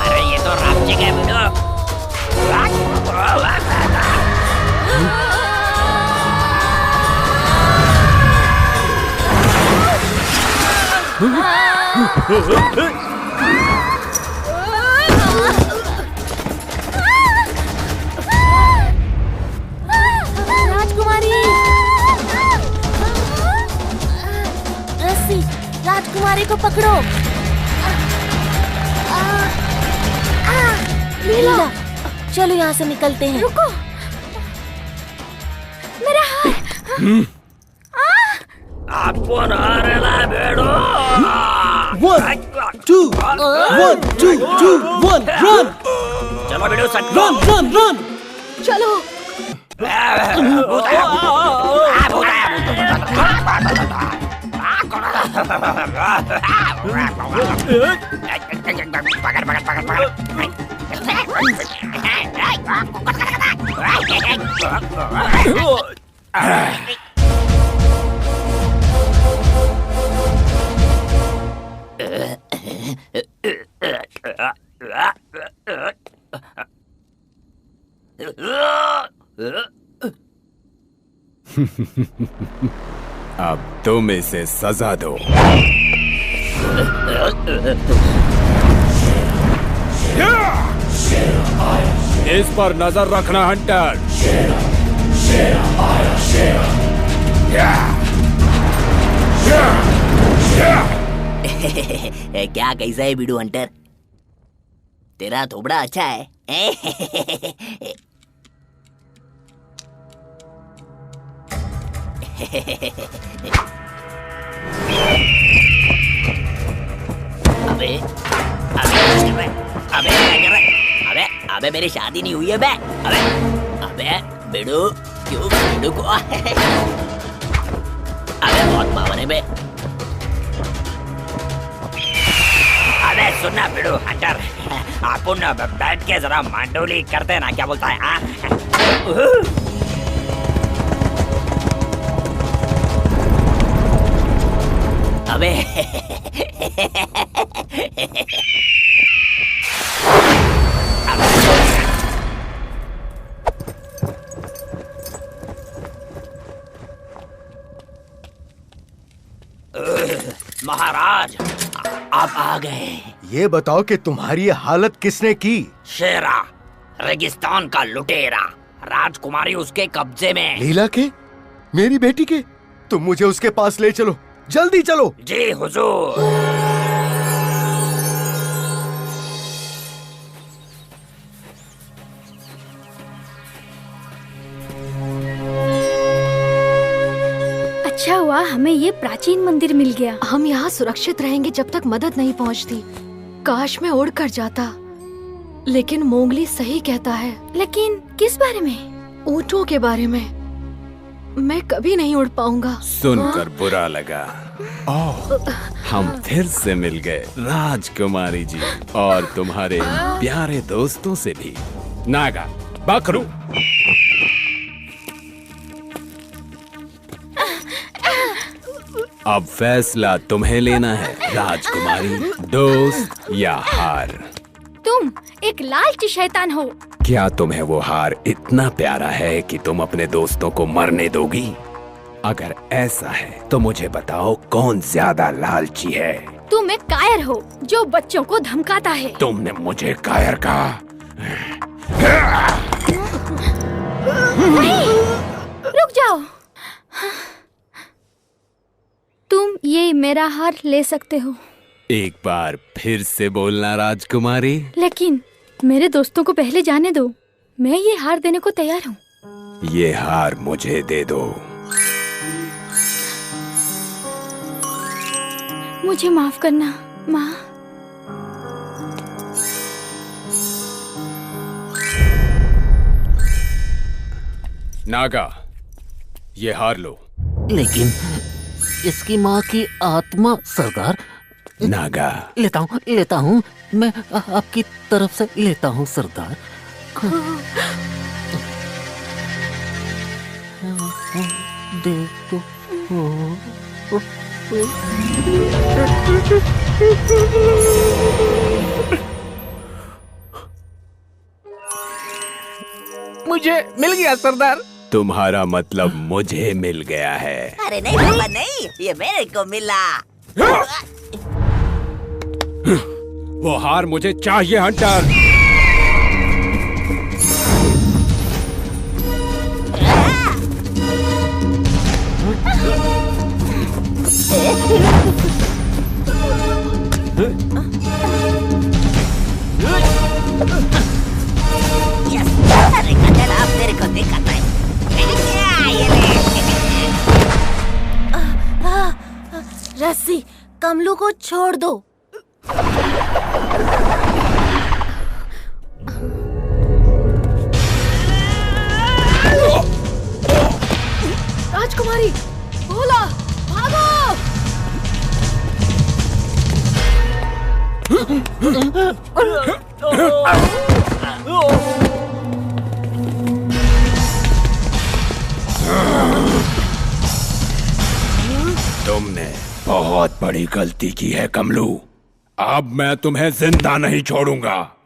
अरे ये तो रामजी का वीडियो। राजकुमारी, रस्सी, राजकुमारी को पकड़ो। लीला, चलो यहाँ से निकलते हैं। रुको, मेरा हाथ। अपन हारेला बेड़ो। 1 2 1 2 2 1 रन। चलो बेड़ो, सट रन। चलो। अब तुम इसे सजा दो। इस पर नजर रखना हंटर। क्या कैसा है बीडू हंटर? तेरा थोबड़ा अच्छा है। अबे अबे अबे क्या कर रहा है? अबे अबे मेरी शादी नहीं हुई है बे। अबे अबे बीडू क्यों बीडू को? अबे बहुत पावर है बे। अबे सुनना बीडू हंटर, अपन बैठ के जरा मांडोली करते ना, क्या बोलता है? अबे महाराज आप आ गए। ये बताओ कि तुम्हारी हालत किसने की? शेरा, रेगिस्तान का लुटेरा, राजकुमारी उसके कब्जे में। लीला के? मेरी बेटी के? तुम मुझे उसके पास ले चलो, जल्दी चलो। जी हुजूर। अच्छा हुआ हमें ये प्राचीन मंदिर मिल गया। हम यहाँ सुरक्षित रहेंगे जब तक मदद नहीं पहुँचती। काश मैं उड़ कर जाता, लेकिन मोंगली सही कहता है। लेकिन किस बारे में? ऊँटों के बारे में। मैं कभी नहीं उड़ पाऊंगा। सुनकर बुरा लगा। हम फिर से मिल गए राजकुमारी जी, और तुम्हारे प्यारे दोस्तों से भी। नागा, बकरू। अब फैसला तुम्हें लेना है राजकुमारी, दोस्त या हार। तुम एक लालची शैतान हो। क्या तुम्हें वो हार इतना प्यारा है कि तुम अपने दोस्तों को मरने दोगी? अगर ऐसा है तो मुझे बताओ कौन ज्यादा लालची है? तुम एक कायर हो जो बच्चों को धमकाता है। तुमने मुझे कायर कहा? नहीं, रुक जाओ। तुम ये मेरा हार ले सकते हो। एक बार फिर से बोलना राजकुमारी। लेकिन मेरे दोस्तों को पहले जाने दो। मैं ये हार देने को तैयार हूँ। ये हार मुझे दे दो। मुझे माफ करना माँ। नागा, ये हार लो। लेकिन इसकी माँ की आत्मा सरदार। नागा, लेता हूँ मैं आपकी तरफ से लेता हूँ सरदार। दे दो। मुझे मिल गया सरदार। तुम्हारा मतलब मुझे मिल गया है। अरे नहीं बाबा नहीं, ये मेरे को मिला। वो हार मुझे चाहिए हंटर। अरे कटल आप तेरे को दिखाता है। रस्सी, कमलू को छोड़ दो। राजकुमारी, भोला, भागो! तुमने बहुत बड़ी गलती की है कमलू। अब मैं तुम्हें जिंदा नहीं छोड़ूंगा।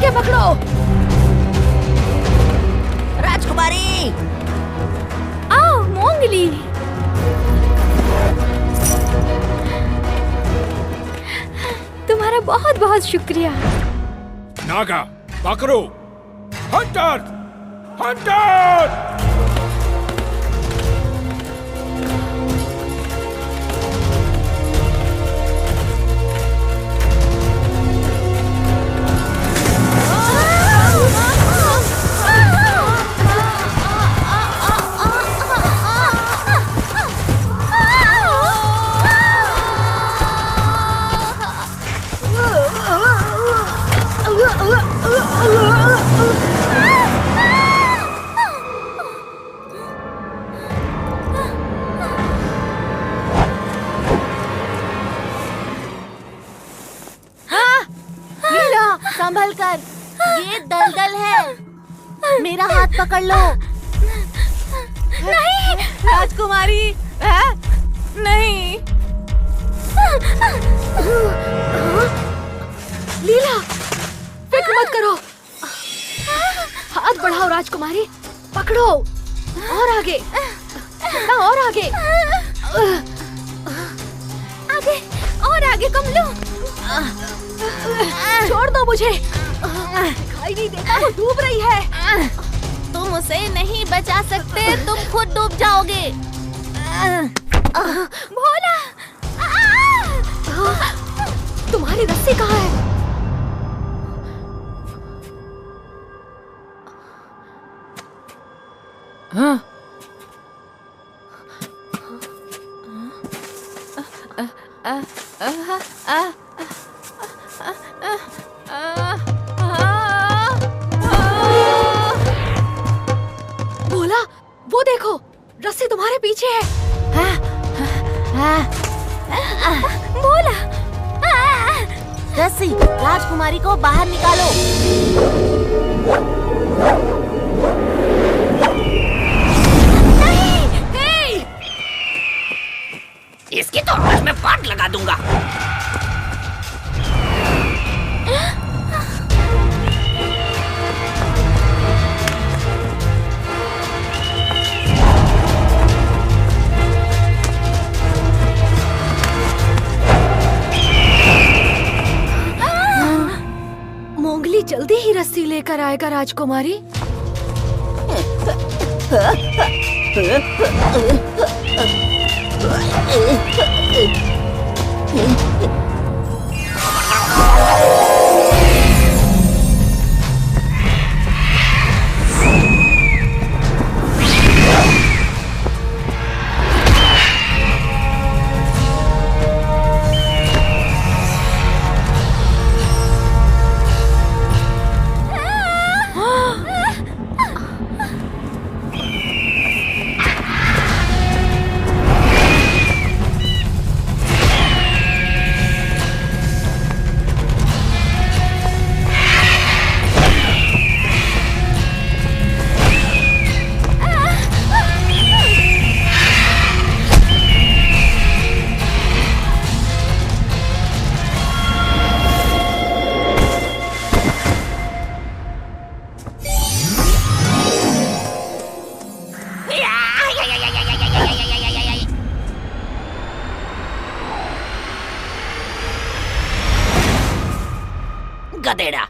के पकड़ो। राजकुमारी, आओ मोंगली। तुम्हारा बहुत बहुत शुक्रिया। नागा पकड़ो। Hunter, Hunter. संभल कर, ये दलदल है। मेरा हाथ पकड़ लो। नहीं राजकुमारी, नहीं। लीला, फिक्र मत करो। हाथ बढ़ाओ राजकुमारी, पकड़ो। और आगे, और आगे, आगे और आगे कमलू। छोड़ दो मुझे, दिखाई नहीं देता, वो डूब रही है। तुम उसे नहीं बचा सकते, तुम खुद डूब जाओगे। भोला, तुम्हारी रस्सी कहाँ है? हाँ। भोला, वो देखो, रस्सी तुम्हारे पीछे है। भोला, रस्सी, राजकुमारी को बाहर निकालो। नहीं! इसकी तो आज मैं पाट लगा दूंगा। मोंगली जल्दी ही रस्सी लेकर आएगा राजकुमारी। गधेड़ा।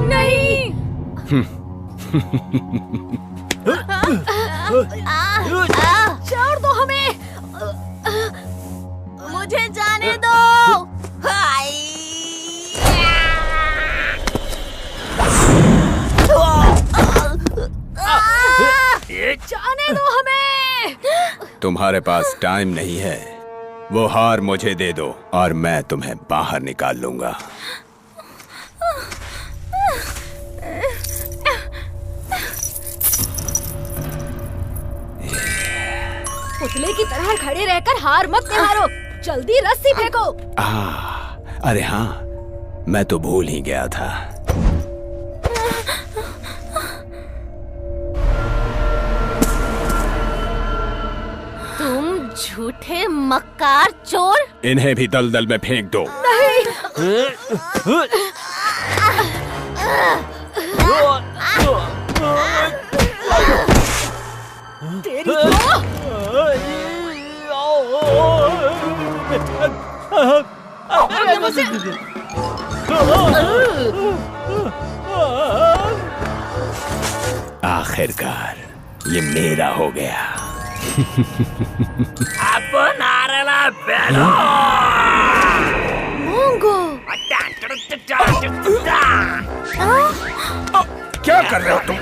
नहीं। छोड़ दो हमें, मुझे जाने दो। जाने दो हमें। तुम्हारे पास टाइम नहीं है, वो हार मुझे दे दो और मैं तुम्हें बाहर निकाल लूंगा। पुतले की तरह खड़े रहकर हार मत निहारो, जल्दी रस्सी फेंको। अरे हाँ, मैं तो भूल ही गया था। झूठे मक्कार चोर। इन्हें भी दलदल में फेंक दो। तेरी आखिरकार ये मेरा हो गया। मोंगो। क्या कर रहे हो तुम?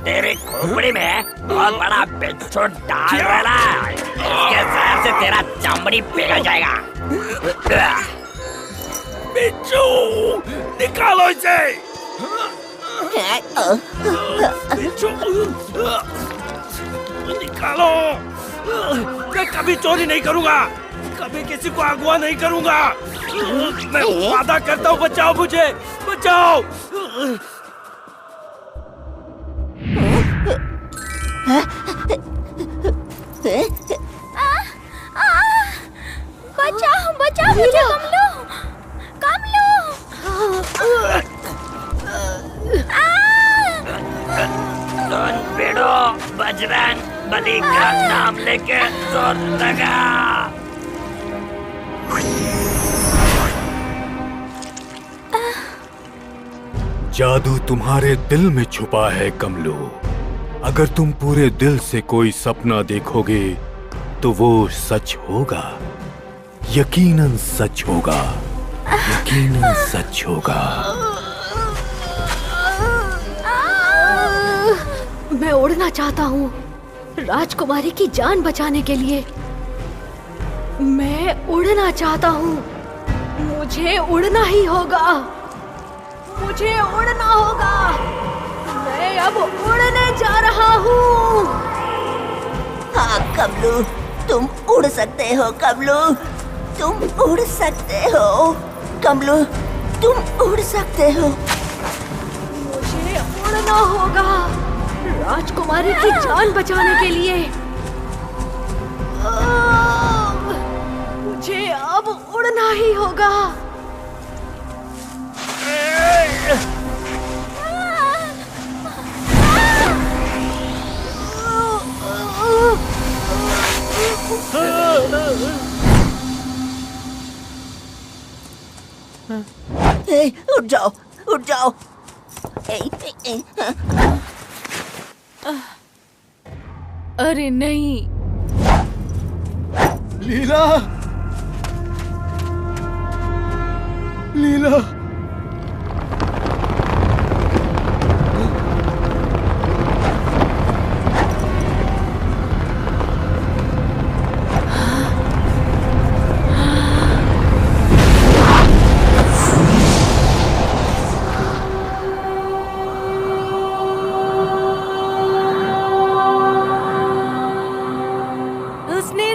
तेरे खोपड़ी में बहुत बड़ा बिच्छू डाल रहा है। इसके जहर से तेरा चमड़ी पिघल जाएगा। बिच्छू, निकालो इसे। बिच्छू, निकालो। मैं कभी चोरी नहीं करूंगा, कभी किसी को अगवा नहीं करूंगा। मैं वादा करता हूँ, बचाओ मुझे, बचाओ। बचाओ बचाओ मुझे कमलू, कमलू। सुन बेड़ो, बजरंग बली का नाम लेके जोर लगा। जादू तुम्हारे दिल में छुपा है कमलू। अगर तुम पूरे दिल से कोई सपना देखोगे तो वो सच होगा, यकीनन सच होगा, यकीनन सच होगा। मैं उड़ना चाहता हूँ राजकुमारी की जान बचाने के लिए। मैं उड़ना चाहता हूँ, मुझे उड़ना ही होगा, मुझे उड़ना होगा। मैं अब उड़ने जा रहा हूँ। हाँ कमलू, तुम उड़ सकते हो कमलू, तुम उड़ सकते हो कमलू, तुम उड़ सकते हो। मुझे उड़ना होगा राजकुमारी की जान बचाने के लिए। मुझे अब उड़ना ही होगा। उठ जाओ, उठ जाओ। अरे नहीं। लीला, लीला।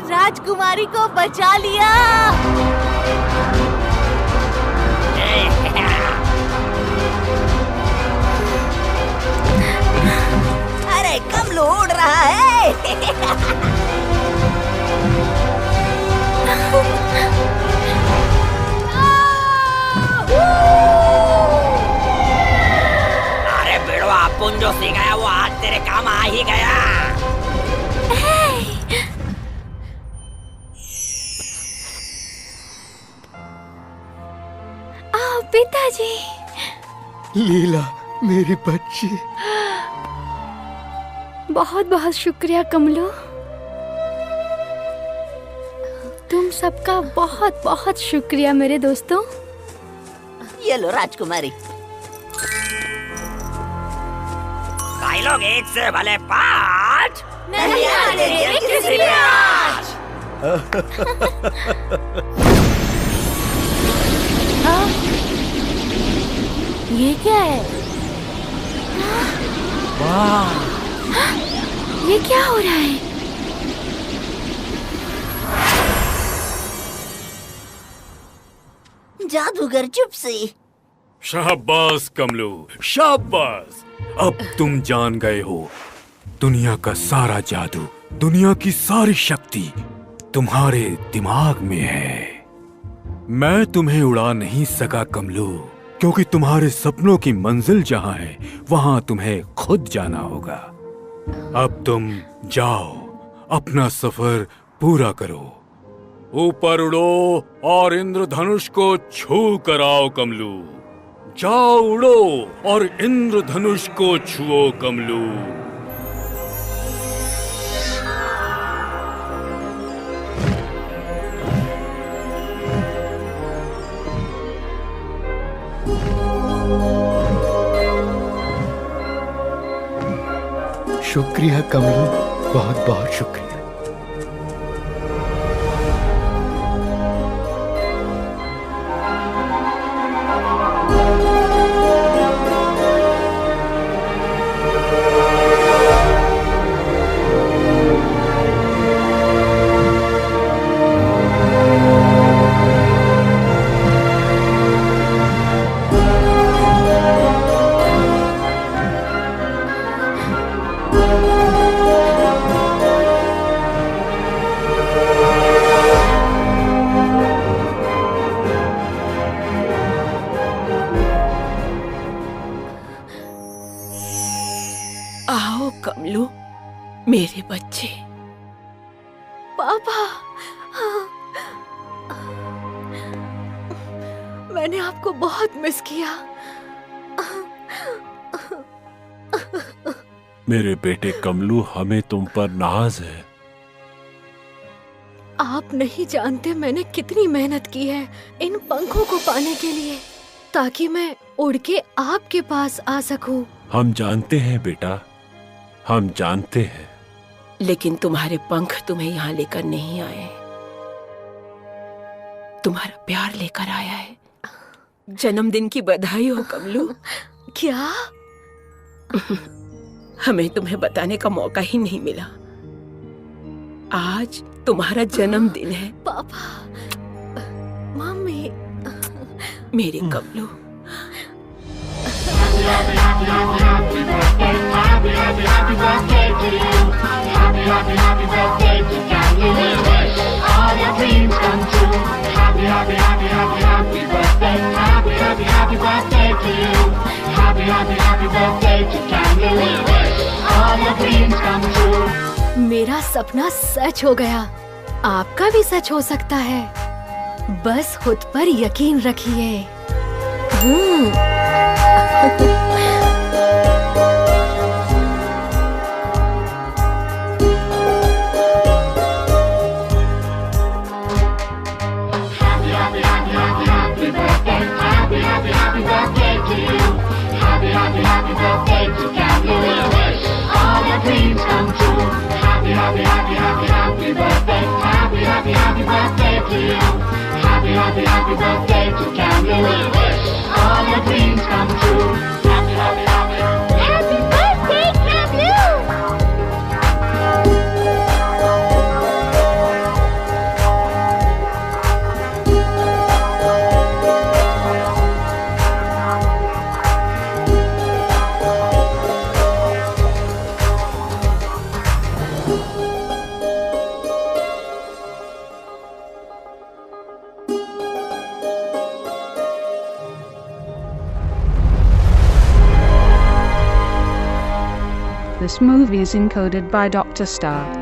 राजकुमारी को बचा लिया। अरे कमलू उड़ रहा है। अरे बेड़वा, अपन जो सीख गया वो आज तेरे काम आ ही गया। पिताजी। लीला, मेरी बच्ची। बहुत बहुत शुक्रिया कमलू, तुम सबका बहुत बहुत शुक्रिया मेरे दोस्तों। ये लो राजकुमारी। भाई लोग एक से भले पाँच नहीं आने देंगे किसी भी आज। ये क्या है? वाह! ये क्या हो रहा है? जादूगर चुप से। शाबाश कमलू, शाबाश। अब तुम जान गए हो दुनिया का सारा जादू दुनिया की सारी शक्ति तुम्हारे दिमाग में है। मैं तुम्हें उड़ा नहीं सका कमलू, क्योंकि तुम्हारे सपनों की मंजिल जहां है वहां तुम्हें खुद जाना होगा। अब तुम जाओ, अपना सफर पूरा करो। ऊपर उड़ो और इंद्रधनुष को छू कर आओ कमलू। जाओ उड़ो और इंद्रधनुष को छुओ कमलू। शुक्रिया कमलू, बहुत बहुत शुक्रिया। आओ कमलू, मेरे बच्चे। पापा, मैंने आपको बहुत मिस किया। मेरे बेटे कमलू, हमें तुम पर नाज है। आप नहीं जानते मैंने कितनी मेहनत की है इन पंखों को पाने के लिए, ताकि मैं उड़ के आपके पास आ सकूं। हम जानते हैं बेटा, हम जानते हैं। लेकिन तुम्हारे पंख तुम्हें यहाँ लेकर नहीं आए, तुम्हारा प्यार लेकर आया है। जन्मदिन की बधाई हो कमलू। क्या? हमें तुम्हें बताने का मौका ही नहीं मिला। आज तुम्हारा जन्मदिन है। पापा, मम्मी, मेरे कमलू। मेरा सपना सच हो गया, आपका भी सच हो सकता है। बस खुद पर यकीन रखिए। This movie is encoded by Dr. Star.